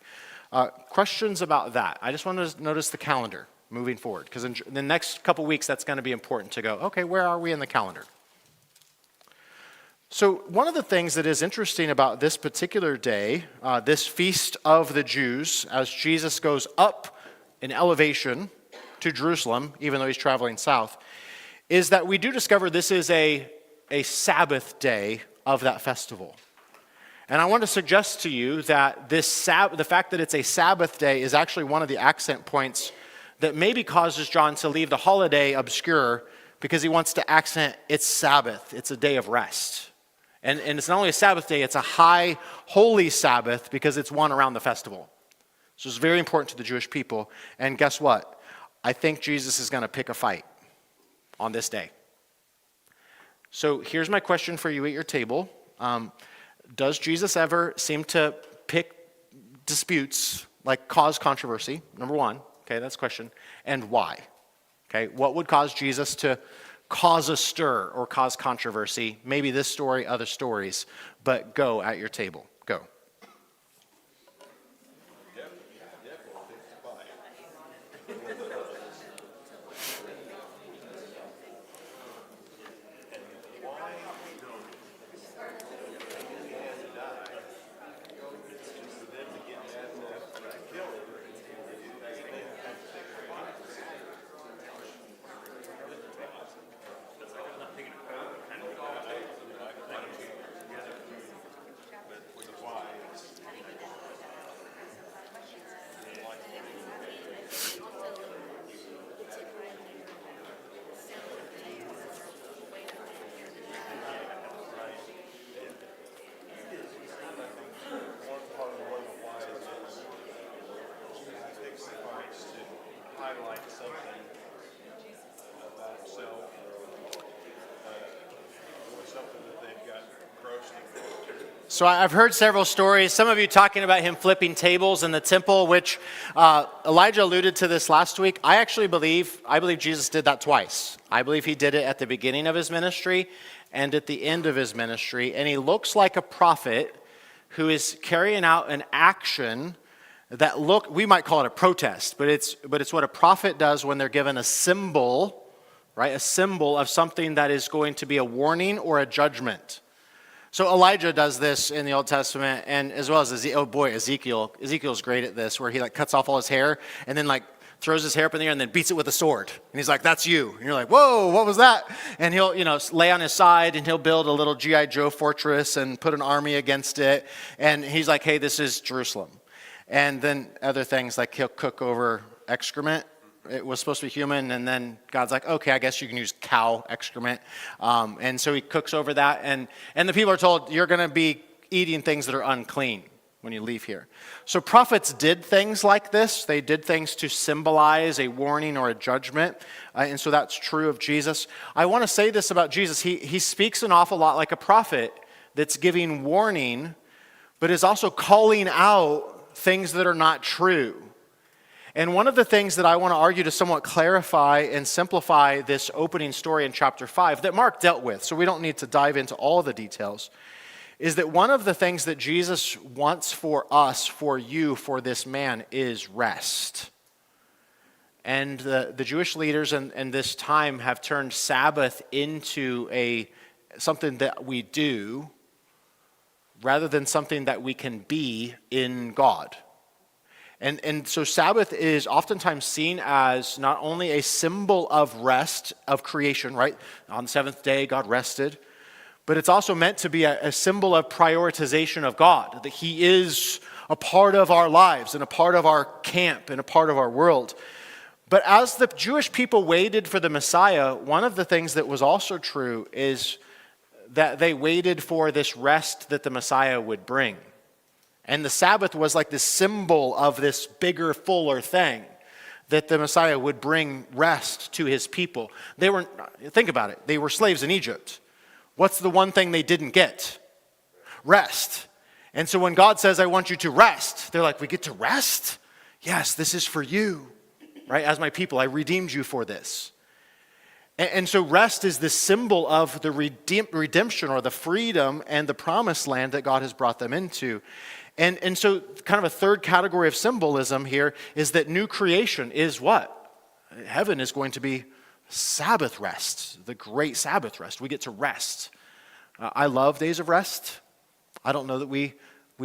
Questions about that? I just want to notice the calendar moving forward, because in the next couple weeks, that's going to be important to go, okay, where are we in the calendar? So one of the things that is interesting about this particular day, this feast of the Jews, as Jesus goes up an elevation to Jerusalem, even though he's traveling south, is that we do discover this is a Sabbath day of that festival. And I want to suggest to you that the fact that it's a Sabbath day is actually one of the accent points that maybe causes John to leave the holiday obscure, because he wants to accent it's Sabbath. It's a day of rest. And it's not only a Sabbath day, it's a high holy Sabbath because it's one around the festival. So it's very important to the Jewish people. And guess what? I think Jesus is going to pick a fight on this day. So here's my question for you at your table. Does Jesus ever seem to pick disputes, like cause controversy? Number one. Okay, that's a question. And why? Okay, what would cause Jesus to cause a stir or cause controversy? Maybe this story, other stories, but go at your table. Go. So I've heard several stories, some of you talking about him flipping tables in the temple, which Elijah alluded to this last week. I believe Jesus did that twice. I believe he did it at the beginning of his ministry and at the end of his ministry. And he looks like a prophet who is carrying out an action that we might call it a protest, but it's what a prophet does when they're given a symbol, right? A symbol of something that is going to be a warning or a judgment. So Elijah does this in the Old Testament, and as well as Ezekiel. Ezekiel's great at this, where he cuts off all his hair and then throws his hair up in the air and then beats it with a sword. And he's like, "That's you." And you're like, "Whoa, what was that?" And he'll lay on his side and he'll build a little G.I. Joe fortress and put an army against it. And he's like, "Hey, this is Jerusalem." And then other things like he'll cook over excrement. It was supposed to be human, and then God's like, "Okay, I guess you can use cow excrement." And so he cooks over that, and the people are told, "You're going to be eating things that are unclean when you leave here." So prophets did things like this. They did things to symbolize a warning or a judgment, and so that's true of Jesus. I want to say this about Jesus. He speaks an awful lot like a prophet that's giving warning, but is also calling out things that are not true. And one of the things that I want to argue to somewhat clarify and simplify this opening story in chapter 5 that Mark dealt with, so we don't need to dive into all the details, is that one of the things that Jesus wants for us, for you, for this man, is rest. And the Jewish leaders in this time have turned Sabbath into something that we do rather than something that we can be in God. And so Sabbath is oftentimes seen as not only a symbol of rest, of creation, right? On the seventh day, God rested. But it's also meant to be a symbol of prioritization of God, that he is a part of our lives and a part of our camp and a part of our world. But as the Jewish people waited for the Messiah, one of the things that was also true is that they waited for this rest that the Messiah would bring. And the Sabbath was like this symbol of this bigger, fuller thing, that the Messiah would bring rest to his people. Think about it, they were slaves in Egypt. What's the one thing they didn't get? Rest. And so when God says, "I want you to rest," they're like, "We get to rest? Yes, this is for you, right? As my people, I redeemed you for this." And so rest is this symbol of the redemption or the freedom and the promised land that God has brought them into. And so kind of a third category of symbolism here is that new creation is what? Heaven is going to be Sabbath rest, the great Sabbath rest. We get to rest. I love days of rest. I don't know that we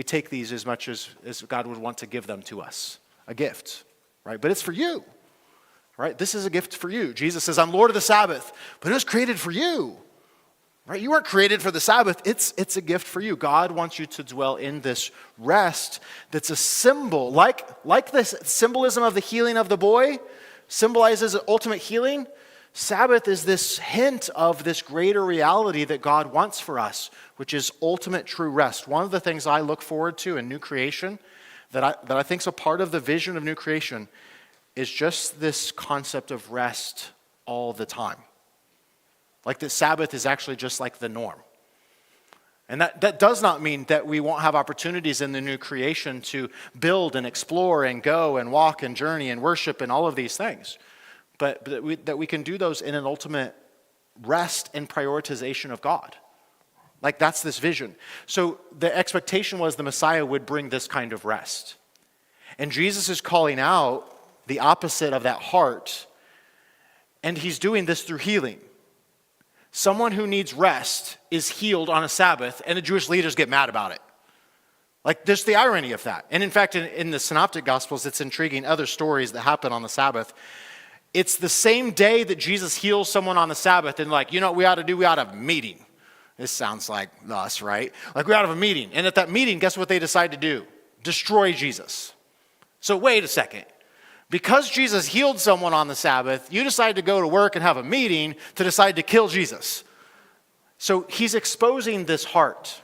take these as much as God would want to give them to us, a gift. right? But it's for you, right? This is a gift for you. Jesus says, I'm Lord of the Sabbath, but it was created for you, right? You weren't created for the Sabbath. It's a gift for you. God wants you to dwell in this rest that's a symbol, like this symbolism of the healing of the boy symbolizes ultimate healing. Sabbath is this hint of this greater reality that God wants for us, which is ultimate true rest. One of the things I look forward to in new creation that I think is a part of the vision of new creation is just this concept of rest all the time. Like the Sabbath is actually just like the norm. And that does not mean that we won't have opportunities in the new creation to build and explore and go and walk and journey and worship and all of these things. But that we can do those in an ultimate rest and prioritization of God. Like that's this vision. So the expectation was the Messiah would bring this kind of rest. And Jesus is calling out the opposite of that heart. And he's doing this through healing. Someone who needs rest is healed on a Sabbath, and the Jewish leaders get mad about it. Like, there's the irony of that. And in fact, in the Synoptic Gospels, it's intriguing, other stories that happen on the Sabbath. It's the same day that Jesus heals someone on the Sabbath, and like, you know what we ought to do? We ought to have a meeting. This sounds like us, right? Like, we ought to have a meeting. And at that meeting, guess what they decide to do? Destroy Jesus. So wait a second. Because Jesus healed someone on the Sabbath, you decide to go to work and have a meeting to decide to kill Jesus. So he's exposing this heart.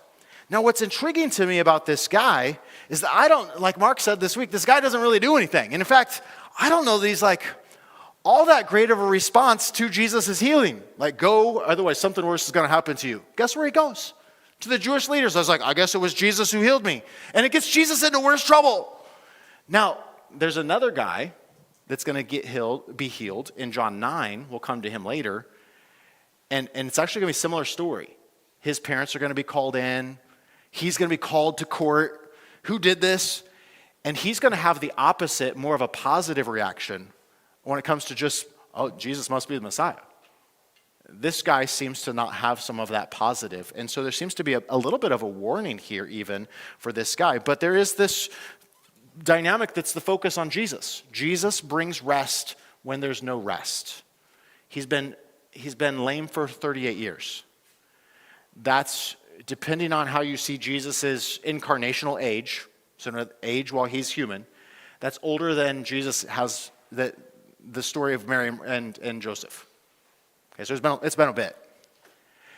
Now, what's intriguing to me about this guy is that like Mark said this week, this guy doesn't really do anything. And in fact, I don't know that he's like all that great of a response to Jesus' healing. Like, go, otherwise something worse is going to happen to you. Guess where he goes? To the Jewish leaders. I was like, I guess it was Jesus who healed me. And it gets Jesus into worse trouble. Now, there's another guy that's going to be healed in John 9. We'll come to him later. And it's actually going to be a similar story. His parents are going to be called in. He's going to be called to court. Who did this? And he's going to have the opposite, more of a positive reaction when it comes to just, oh, Jesus must be the Messiah. This guy seems to not have some of that positive. And so there seems to be a little bit of a warning here even for this guy. But there is this dynamic that's the focus on Jesus. Jesus brings rest when there's no rest. He's been lame for 38 years. That's depending on how you see Jesus' incarnational age, so age while he's human, that's older than Jesus has the story of Mary and Joseph. Okay, so it's been a bit.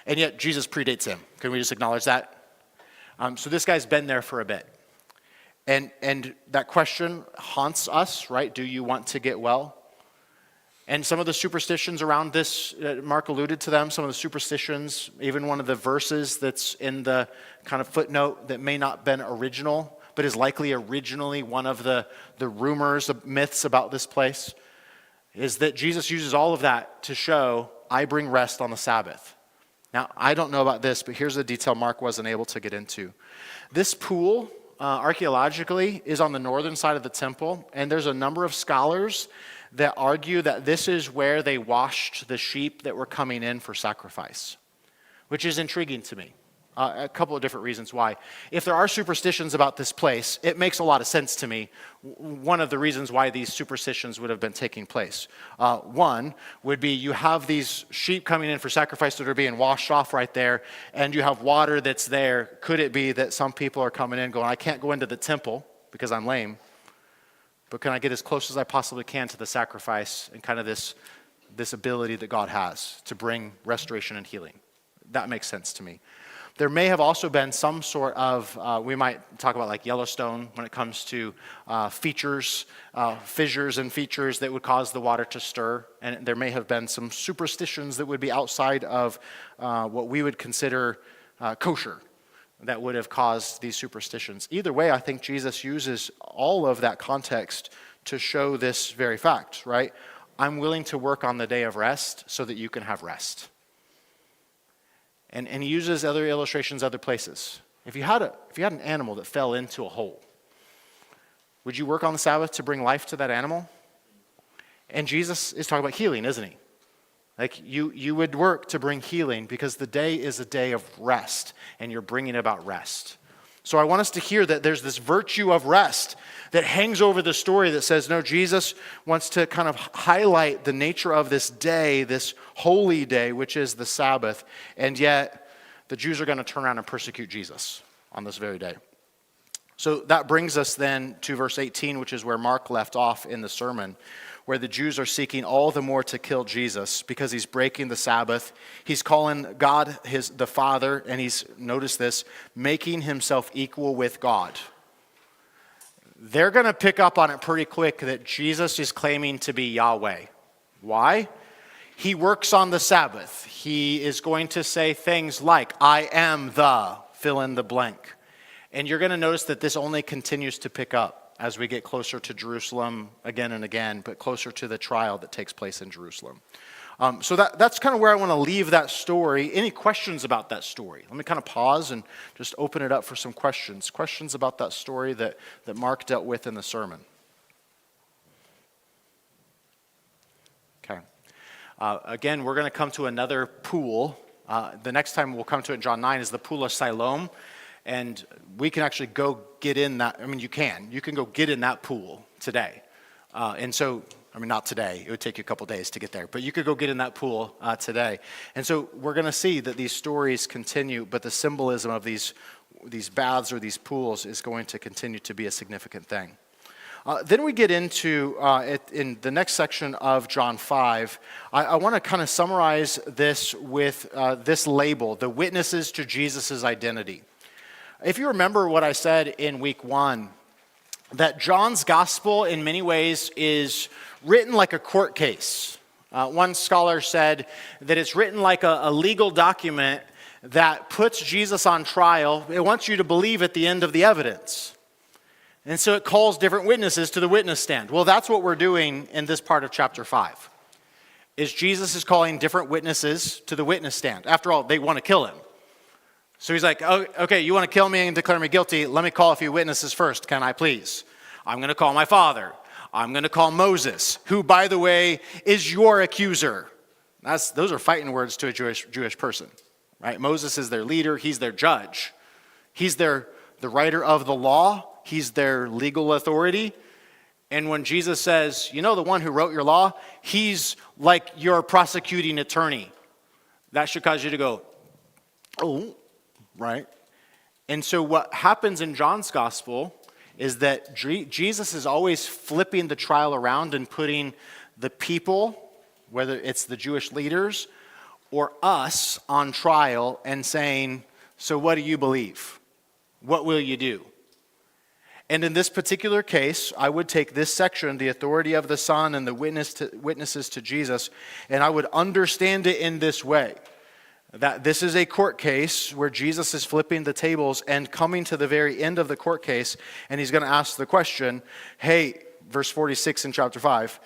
And yet Jesus predates him. Can we just acknowledge that? So this guy's been there for a bit. And that question haunts us, right? Do you want to get well? And some of the superstitions around this, Mark alluded to them, some of the superstitions, even one of the verses that's in the kind of footnote that may not have been original, but is likely originally one of the rumors, the myths about this place, is that Jesus uses all of that to show, I bring rest on the Sabbath. Now, I don't know about this, but here's the detail Mark wasn't able to get into. This pool, archaeologically, is on the northern side of the temple, and there's a number of scholars that argue that this is where they washed the sheep that were coming in for sacrifice, which is intriguing to me. A couple of different reasons why. If there are superstitions about this place, it makes a lot of sense to me. One of the reasons why these superstitions would have been taking place. One would be you have these sheep coming in for sacrifice that are being washed off right there, and you have water that's there. Could it be that some people are coming in going, I can't go into the temple because I'm lame, but can I get as close as I possibly can to the sacrifice and kind of this ability that God has to bring restoration and healing? That makes sense to me. There may have also been some sort of, we might talk about like Yellowstone when it comes to fissures and features that would cause the water to stir. And there may have been some superstitions that would be outside of what we would consider kosher that would have caused these superstitions. Either way, I think Jesus uses all of that context to show this very fact, right? I'm willing to work on the day of rest so that you can have rest. And he uses other illustrations other places. If you had an animal that fell into a hole, would you work on the Sabbath to bring life to that animal? And Jesus is talking about healing, isn't he? Like you would work to bring healing because the day is a day of rest, and you're bringing about rest. So I want us to hear that there's this virtue of rest that hangs over the story that says, no, Jesus wants to kind of highlight the nature of this day, this holy day, which is the Sabbath, and yet the Jews are going to turn around and persecute Jesus on this very day. So that brings us then to verse 18, which is where Mark left off in the sermon, where the Jews are seeking all the more to kill Jesus because he's breaking the Sabbath. He's calling God the Father, and he's, notice this, making himself equal with God. They're going to pick up on it pretty quick that Jesus is claiming to be Yahweh. Why? He works on the Sabbath. He is going to say things like, I am the, fill in the blank. And you're going to notice that this only continues to pick up as we get closer to Jerusalem again and again, but closer to the trial that takes place in Jerusalem. So that's kind of where I want to leave that story. Any questions about that story? Let me kind of pause and just open it up for some questions. Questions about that story that Mark dealt with in the sermon. Okay. Again, we're going to come to another pool. The next time we'll come to it in John 9 is the pool of Siloam. And we can actually go get in that. I mean, you can go get in that pool today. And so, I mean, not today. It would take you a couple days to get there. But you could go get in that pool today. And so we're going to see that these stories continue, but the symbolism of these baths or these pools is going to continue to be a significant thing. Then we get into, in the next section of John 5, I want to kind of summarize this with this label, the witnesses to Jesus' identity. If you remember what I said in week 1, that John's gospel in many ways is written like a court case. One scholar said that it's written like a legal document that puts Jesus on trial. It wants you to believe at the end of the evidence. And so it calls different witnesses to the witness stand. Well, that's what we're doing in this part of chapter 5, is Jesus is calling different witnesses to the witness stand. After all, they want to kill him. So he's like, oh, okay, you want to kill me and declare me guilty? Let me call a few witnesses first, can I please? I'm going to call my father. I'm going to call Moses, who, by the way, is your accuser. Those are fighting words to a Jewish person, right? Moses is their leader. He's their judge. He's the writer of the law. He's their legal authority. And when Jesus says, you know, the one who wrote your law, he's like your prosecuting attorney. That should cause you to go, oh, right? And so what happens in John's gospel is that Jesus is always flipping the trial around and putting the people, whether it's the Jewish leaders or us, on trial and saying, so what do you believe? What will you do? And in this particular case, I would take this section, the authority of the Son and the witnesses to Jesus, and I would understand it in this way. That this is a court case where Jesus is flipping the tables and coming to the very end of the court case, and he's going to ask the question, hey, verse 46 in chapter 5,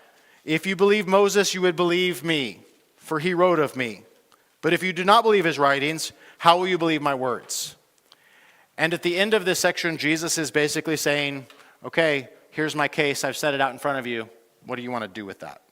if you believe Moses, you would believe me, for he wrote of me. But if you do not believe his writings, how will you believe my words? And at the end of this section, Jesus is basically saying, okay, here's my case. I've set it out in front of you. What do you want to do with that?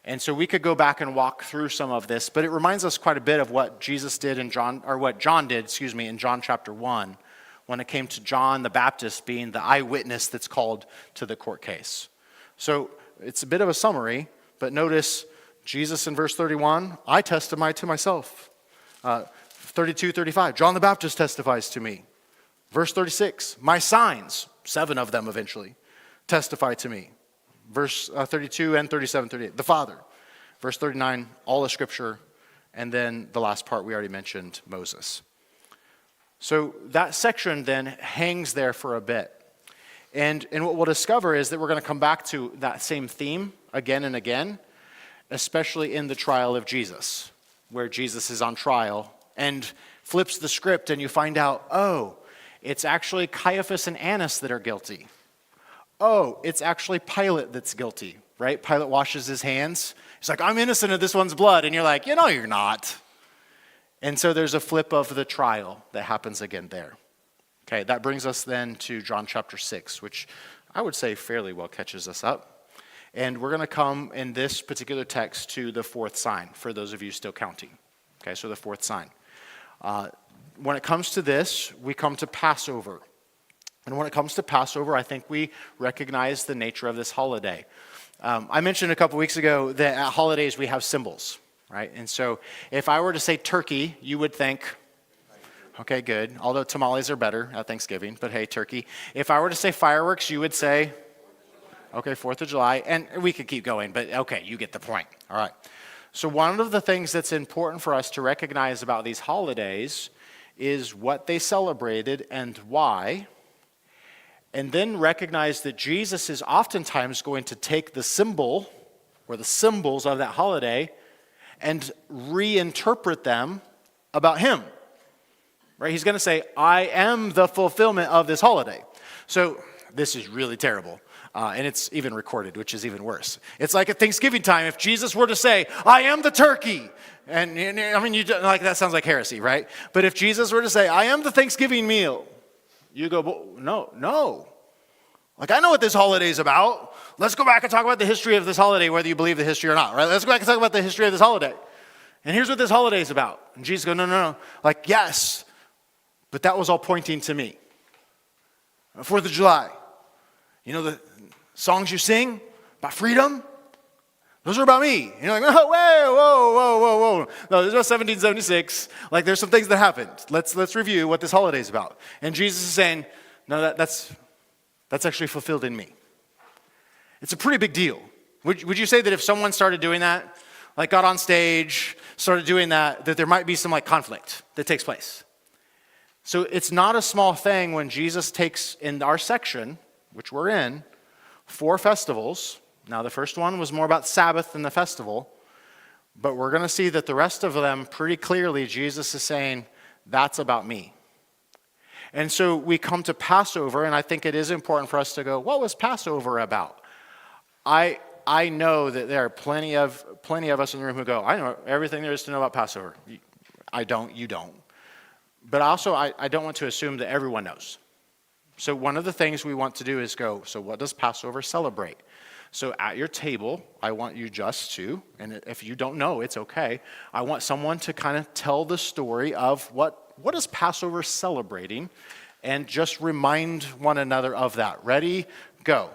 And so we could go back and walk through some of this, but it reminds us quite a bit of what Jesus did in John, or what John did, in John chapter 1, when it came to John the Baptist being the eyewitness that's called to the court case. So it's a bit of a summary, but notice Jesus in verse 31, I testify to myself. 32, 35, John the Baptist testifies to me. Verse 36, my signs, 7 of them eventually, testify to me. Verse 32 and 37, 38, the Father. Verse 39, all the Scripture. And then the last part we already mentioned, Moses. So that section then hangs there for a bit. And what we'll discover is that we're going to come back to that same theme again and again, especially in the trial of Jesus, where Jesus is on trial and flips the script and you find out, oh, it's actually Caiaphas and Annas that are guilty. Oh, it's actually Pilate that's guilty, right? Pilate washes his hands. He's like, I'm innocent of this one's blood. And you're like, you're not. And so there's a flip of the trial that happens again there. Okay, that brings us then to John chapter 6, which I would say fairly well catches us up. And we're going to come in this particular text to the fourth sign, for those of you still counting. Okay, so the fourth sign. when it comes to this, we come to Passover. And when it comes to Passover, I think we recognize the nature of this holiday. I mentioned a couple weeks ago that at holidays we have symbols, right? And so if I were to say turkey, you would think, okay, good. Although tamales are better at Thanksgiving, but hey, turkey. If I were to say fireworks, you would say, okay, 4th of July. And we could keep going, but okay, you get the point. All right. So one of the things that's important for us to recognize about these holidays is what they celebrated and why. And then recognize that Jesus is oftentimes going to take the symbol or the symbols of that holiday and reinterpret them about him. Right? He's going to say, I am the fulfillment of this holiday. So this is really terrible. And it's even recorded, which is even worse. It's like at Thanksgiving time, if Jesus were to say, I am the turkey. And I mean, like that sounds like heresy, right? But if Jesus were to say, I am the Thanksgiving meal, you go, no. Like, I know what this holiday is about. Let's go back and talk about the history of this holiday, whether you believe the history or not, right? Let's go back and talk about the history of this holiday. And here's what this holiday is about. And Jesus goes, no. Like, yes, but that was all pointing to me. 4th of July. You know the songs you sing about freedom? Those are about me. And you're like, oh, whoa. No, this was 1776. Like, there's some things that happened. Let's review what this holiday is about. And Jesus is saying, no, that's actually fulfilled in me. It's a pretty big deal. Would you say that if someone started doing that, like got on stage, started doing that there might be some like conflict that takes place? So it's not a small thing when Jesus takes in our section, which we're in, 4 festivals. Now the first one was more about Sabbath than the festival, but we're going to see that the rest of them pretty clearly Jesus is saying, that's about me. And so we come to Passover, and I think it is important for us to go, what was Passover about? I know that there are plenty of us in the room who go, I know everything there is to know about Passover. I don't, you don't. But also, I don't want to assume that everyone knows. So one of the things we want to do is go, so what does Passover celebrate? So at your table, I want you just to, and if you don't know, it's okay, I want someone to kind of tell the story of what is Passover celebrating, and just remind one another of that. Ready? Go.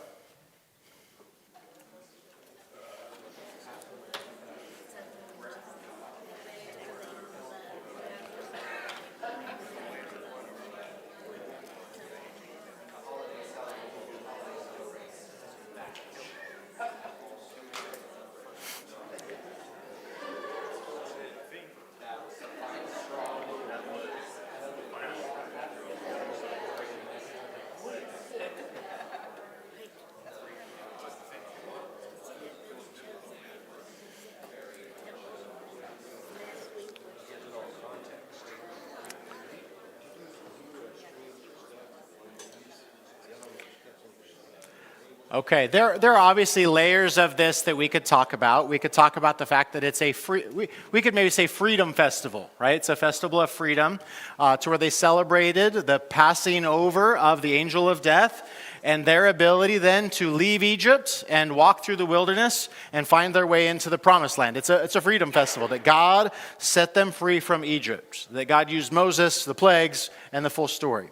Okay, there are obviously layers of this that we could talk about. We could talk about the fact that it's we could maybe say freedom festival, right? It's a festival of freedom to where they celebrated the passing over of the angel of death and their ability then to leave Egypt and walk through the wilderness and find their way into the promised land. It's a freedom festival that God set them free from Egypt, that God used Moses, the plagues, and the full story.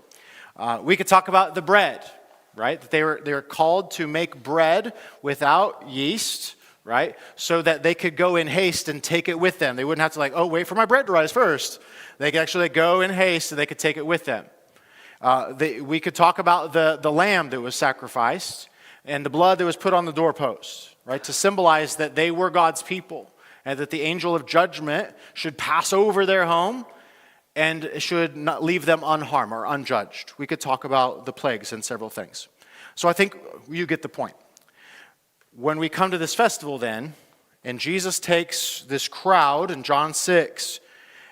We could talk about the bread. Right? That they were called to make bread without yeast, right? So that they could go in haste and take it with them. They wouldn't have to wait for my bread to rise first. They could actually go in haste so they could take it with them. We could talk about the lamb that was sacrificed and the blood that was put on the doorpost, right? To symbolize that they were God's people and that the angel of judgment should pass over their home and should not leave them unharmed or unjudged. We could talk about the plagues and several things. So I think you get the point. When we come to this festival then, and Jesus takes this crowd in John 6,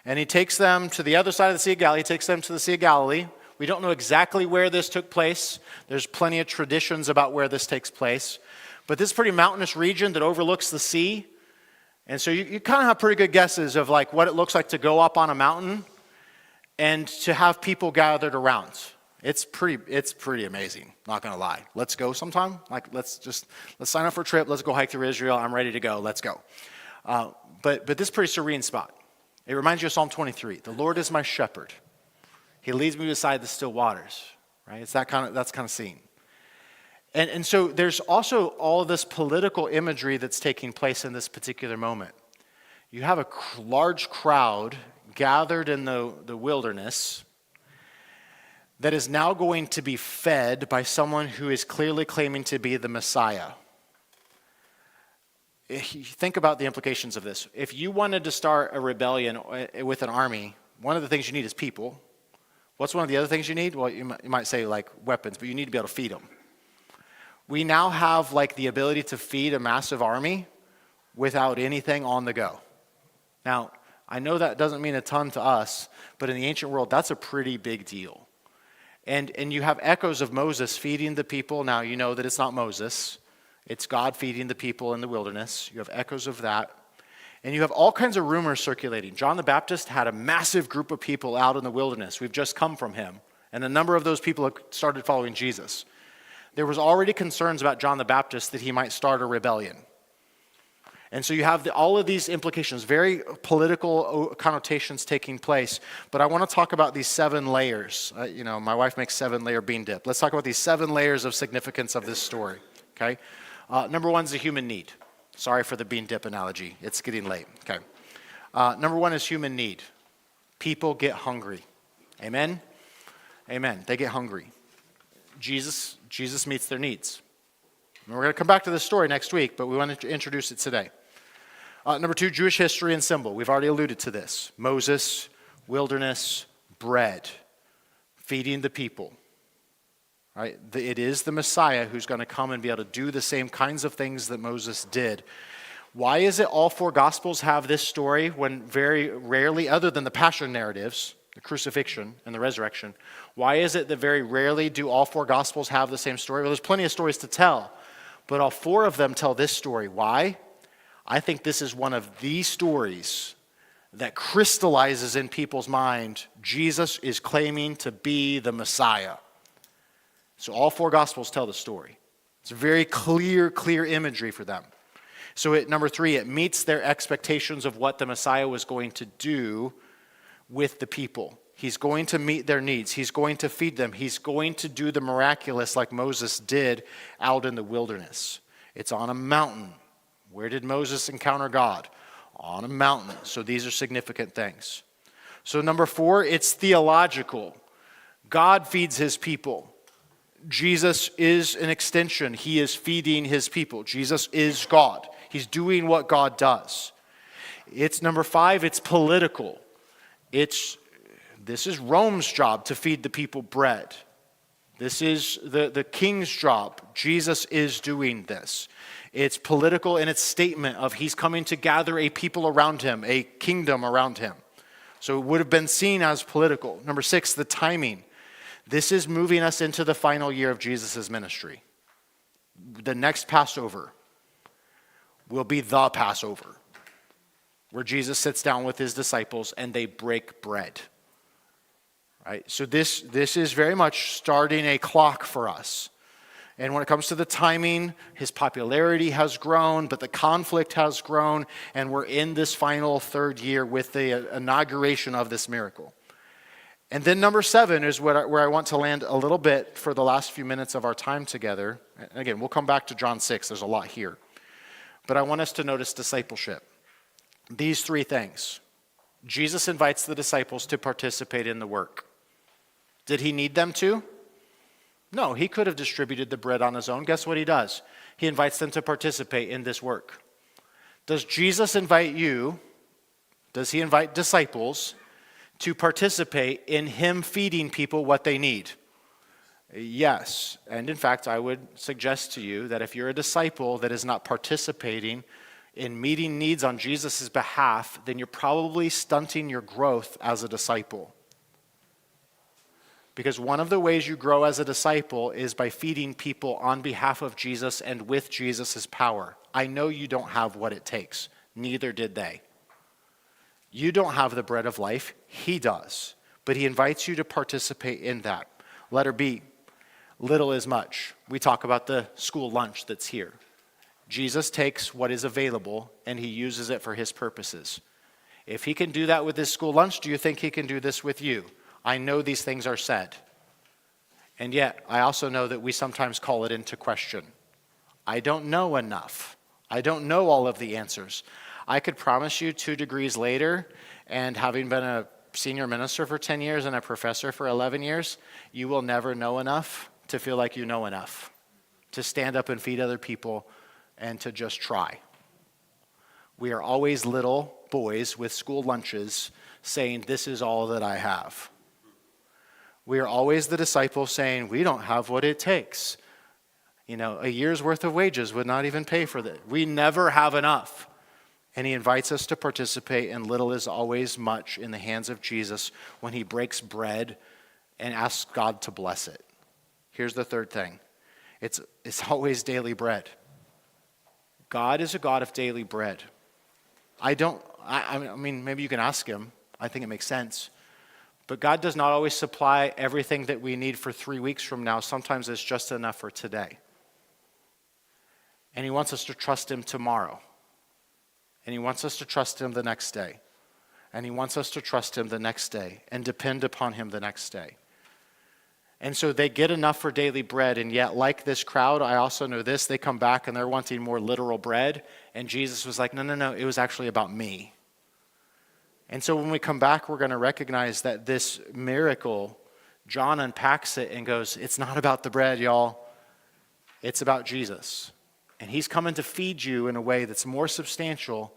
and he takes them to the other side of the Sea of Galilee, he takes them to the Sea of Galilee. We don't know exactly where this took place. There's plenty of traditions about where this takes place. But this is a pretty mountainous region that overlooks the sea. And so you kind of have pretty good guesses of what it looks like to go up on a mountain and to have people gathered around. It's pretty amazing, not gonna lie. Let's go sometime. Let's sign up for a trip. Let's go hike through Israel. I'm ready to go. Let's go. But this is a pretty serene spot. It reminds you of Psalm 23. The Lord is my shepherd. He leads me beside the still waters, right? It's that's kind of scene. And so there's also all of this political imagery that's taking place in this particular moment. You have a large crowd gathered in the wilderness that is now going to be fed by someone who is clearly claiming to be the Messiah. Think about the implications of this. If you wanted to start a rebellion with an army, one of the things you need is people. What's one of the other things you need? Well, you might say like weapons, but you need to be able to feed them. We now have like the ability to feed a massive army without anything on the go. Now, I know that doesn't mean a ton to us, but in the ancient world, that's a pretty big deal. And you have echoes of Moses feeding the people. Now, you know that it's not Moses. It's God feeding the people in the wilderness. You have echoes of that. And you have all kinds of rumors circulating. John the Baptist had a massive group of people out in the wilderness. We've just come from him. And a number of those people have started following Jesus. There was already concerns about John the Baptist that he might start a rebellion. And so you have all of these implications, very political connotations taking place. But I want to talk about these 7 layers. My wife makes 7-layer bean dip. Let's talk about these 7 layers of significance of this story. Okay. Number 1 is the human need. Sorry for the bean dip analogy. It's getting late. Okay. Number 1 is human need. People get hungry. Amen? Amen. They get hungry. Jesus meets their needs. And we're going to come back to this story next week, but we want to introduce it today. Number 2, Jewish history and symbol. We've already alluded to this. Moses, wilderness, bread, feeding the people. Right? It is the Messiah who's going to come and be able to do the same kinds of things that Moses did. Why is it all 4 Gospels have this story when very rarely, other than the Passion narratives, the crucifixion and the resurrection, why is it that very rarely do all 4 Gospels have the same story? Well, there's plenty of stories to tell, but all 4 of them tell this story. Why? I think this is one of the stories that crystallizes in people's mind, Jesus is claiming to be the Messiah. So all 4 Gospels tell the story. It's a very clear imagery for them. So at number 3, it meets their expectations of what the Messiah was going to do with the people. He's going to meet their needs. He's going to feed them. He's going to do the miraculous like Moses did out in the wilderness. It's on a mountain. Where did Moses encounter God? On a mountain. So these are significant things. So number 4, it's theological. God feeds his people. Jesus is an extension. He is feeding his people. Jesus is God. He's doing what God does. It's number 5, it's political. This is Rome's job to feed the people bread. This is the king's job. Jesus is doing this. It's political in its statement of he's coming to gather a people around him, a kingdom around him. So it would have been seen as political. Number 6, the timing. This is moving us into the final year of Jesus' ministry. The next Passover will be the Passover, where Jesus sits down with his disciples and they break bread. Right? So this is very much starting a clock for us. And when it comes to the timing, his popularity has grown, but the conflict has grown, and we're in this final 3rd year with the inauguration of this miracle. And then number 7 is where I want to land a little bit for the last few minutes of our time together. And again, we'll come back to John 6. There's a lot here. But I want us to notice discipleship. These 3 things. Jesus invites the disciples to participate in the work. Did he need them to? No, he could have distributed the bread on his own. Guess what he does? He invites them to participate in this work. Does Jesus invite you, does he invite disciples to participate in him feeding people what they need? Yes. And in fact, I would suggest to you that if you're a disciple that is not participating in meeting needs on Jesus' behalf, then you're probably stunting your growth as a disciple. Because one of the ways you grow as a disciple is by feeding people on behalf of Jesus and with Jesus' power. I know you don't have what it takes. Neither did they. You don't have the bread of life. He does. But he invites you to participate in that. Letter B, little is much. We talk about the school lunch that's here. Jesus takes what is available and he uses it for his purposes. If he can do that with his school lunch, do you think he can do this with you? I know these things are said. And yet, I also know that we sometimes call it into question. I don't know enough. I don't know all of the answers. I could promise you 2 degrees later, and having been a senior minister for 10 years and a professor for 11 years, you will never know enough to feel like you know enough, to stand up and feed other people and to just try. We are always little boys with school lunches saying, this is all that I have. We are always the disciples saying, we don't have what it takes. You know, a year's worth of wages would not even pay for that. We never have enough. And he invites us to participate, and little is always much in the hands of Jesus when he breaks bread and asks God to bless it. Here's the third thing. It's always daily bread. God is a God of daily bread. I mean, maybe you can ask him. I think it makes sense. But God does not always supply everything that we need for 3 weeks from now. Sometimes it's just enough for today. And he wants us to trust him tomorrow. And he wants us to trust him the next day. And he wants us to trust him the next day and depend upon him the next day. And so they get enough for daily bread, and yet like this crowd, I also know this, they come back and they're wanting more literal bread. And Jesus was like, no, it was actually about me. And so when we come back, we're going to recognize that this miracle, John unpacks it and goes, it's not about the bread, y'all. It's about Jesus. And he's coming to feed you in a way that's more substantial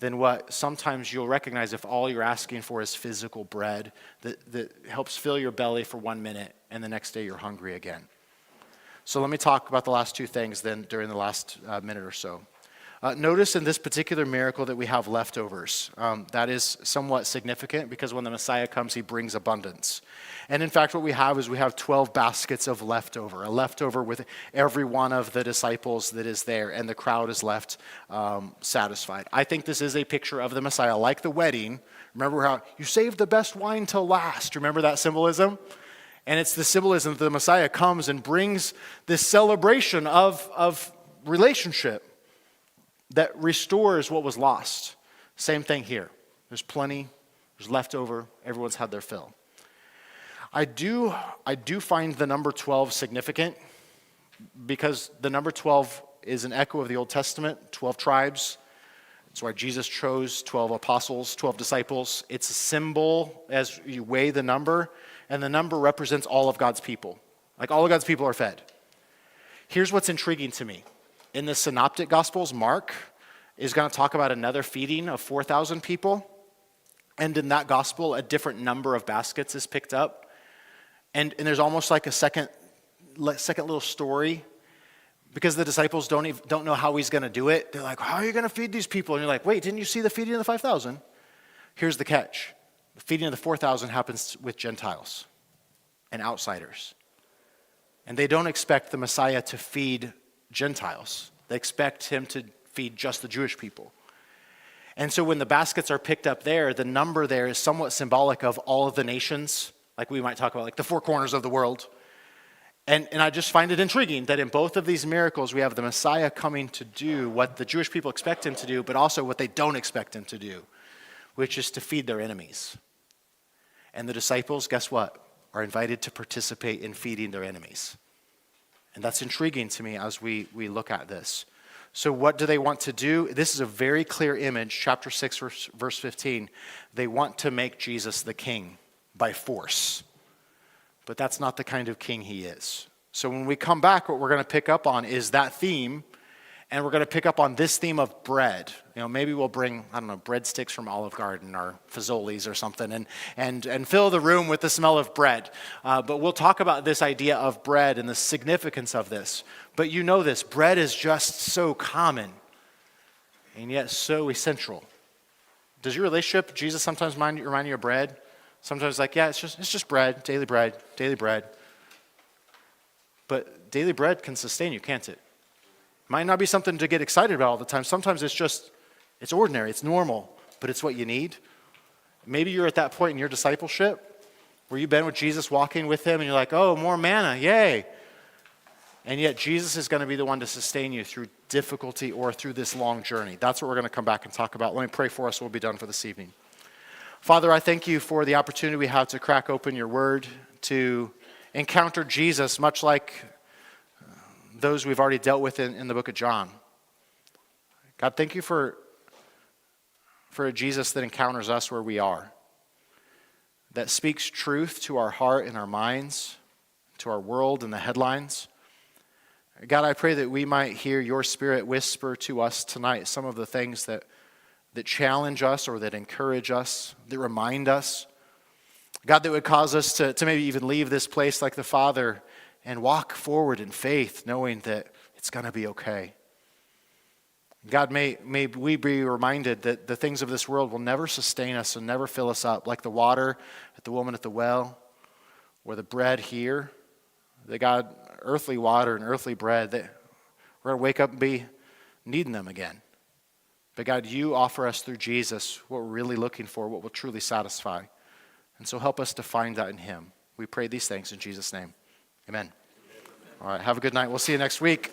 than what sometimes you'll recognize if all you're asking for is physical bread that helps fill your belly for 1 minute and the next day you're hungry again. So let me talk about the last 2 things then during the last minute or so. Notice in this particular miracle that we have leftovers. That is somewhat significant because when the Messiah comes, he brings abundance. And in fact, what we have is we have 12 baskets of leftover, a leftover with every one of the disciples that is there, and the crowd is left satisfied. I think this is a picture of the Messiah, like the wedding. Remember how you saved the best wine till last? Remember that symbolism? And it's the symbolism that the Messiah comes and brings this celebration of relationship that restores what was lost. Same thing here. There's plenty, there's leftover, everyone's had their fill. I do find the number 12 significant because the number 12 is an echo of the Old Testament, 12 tribes. That's why Jesus chose 12 apostles, 12 disciples. It's a symbol as you weigh the number, and the number represents all of God's people. Like all of God's people are fed. Here's what's intriguing to me. In the Synoptic Gospels, Mark is going to talk about another feeding of 4,000 people. And in that gospel, a different number of baskets is picked up. And there's almost like a second little story because the disciples don't know how he's going to do it. They're like, how are you going to feed these people? And you're like, wait, didn't you see the feeding of the 5,000? Here's the catch. The feeding of the 4,000 happens with Gentiles and outsiders. And they don't expect the Messiah to feed Gentiles. They expect him to feed just the Jewish people. And so when the baskets are picked up there, the number there is somewhat symbolic of all of the nations, like we might talk about, like the 4 corners of the world. And I just find it intriguing that in both of these miracles, we have the Messiah coming to do what the Jewish people expect him to do, but also what they don't expect him to do, which is to feed their enemies. And the disciples, guess what? Are invited to participate in feeding their enemies. And that's intriguing to me as we look at this. So what do they want to do? This is a very clear image, chapter 6, verse 15. They want to make Jesus the king by force. But that's not the kind of king he is. So when we come back, what we're going to pick up on is that theme, and we're going to pick up on this theme of bread. You know, maybe we'll bring, breadsticks from Olive Garden or Fazoli's or something and fill the room with the smell of bread. But we'll talk about this idea of bread and the significance of this. But you know this, bread is just so common and yet so essential. Does your relationship, Jesus, sometimes remind you of bread? Sometimes like, yeah, it's just bread, daily bread, daily bread. But daily bread can sustain you, can't it? Might not be something to get excited about all the time. Sometimes it's ordinary, it's normal, but it's what you need. Maybe you're at that point in your discipleship where you've been with Jesus, walking with him, and you're like, oh, more manna, yay. And yet Jesus is going to be the one to sustain you through difficulty or through this long journey. That's what we're going to come back and talk about. Let me pray for us. We'll be done for this evening. Father, I thank you for the opportunity we have to crack open your word, to encounter Jesus, much like those we've already dealt with in the book of John. God, thank you for a Jesus that encounters us where we are, that speaks truth to our heart and our minds, to our world and the headlines. God, I pray that we might hear your Spirit whisper to us tonight some of the things that challenge us or that encourage us, that remind us. God, that would cause us to maybe even leave this place like the Father and walk forward in faith, knowing that it's going to be okay. God, may we be reminded that the things of this world will never sustain us and never fill us up, like the water at the woman at the well, or the bread here. That God, earthly water and earthly bread, that we're going to wake up and be needing them again. But God, you offer us through Jesus what we're really looking for, what will truly satisfy. And so help us to find that in him. We pray these things in Jesus' name. Amen. All right, have a good night. We'll see you next week.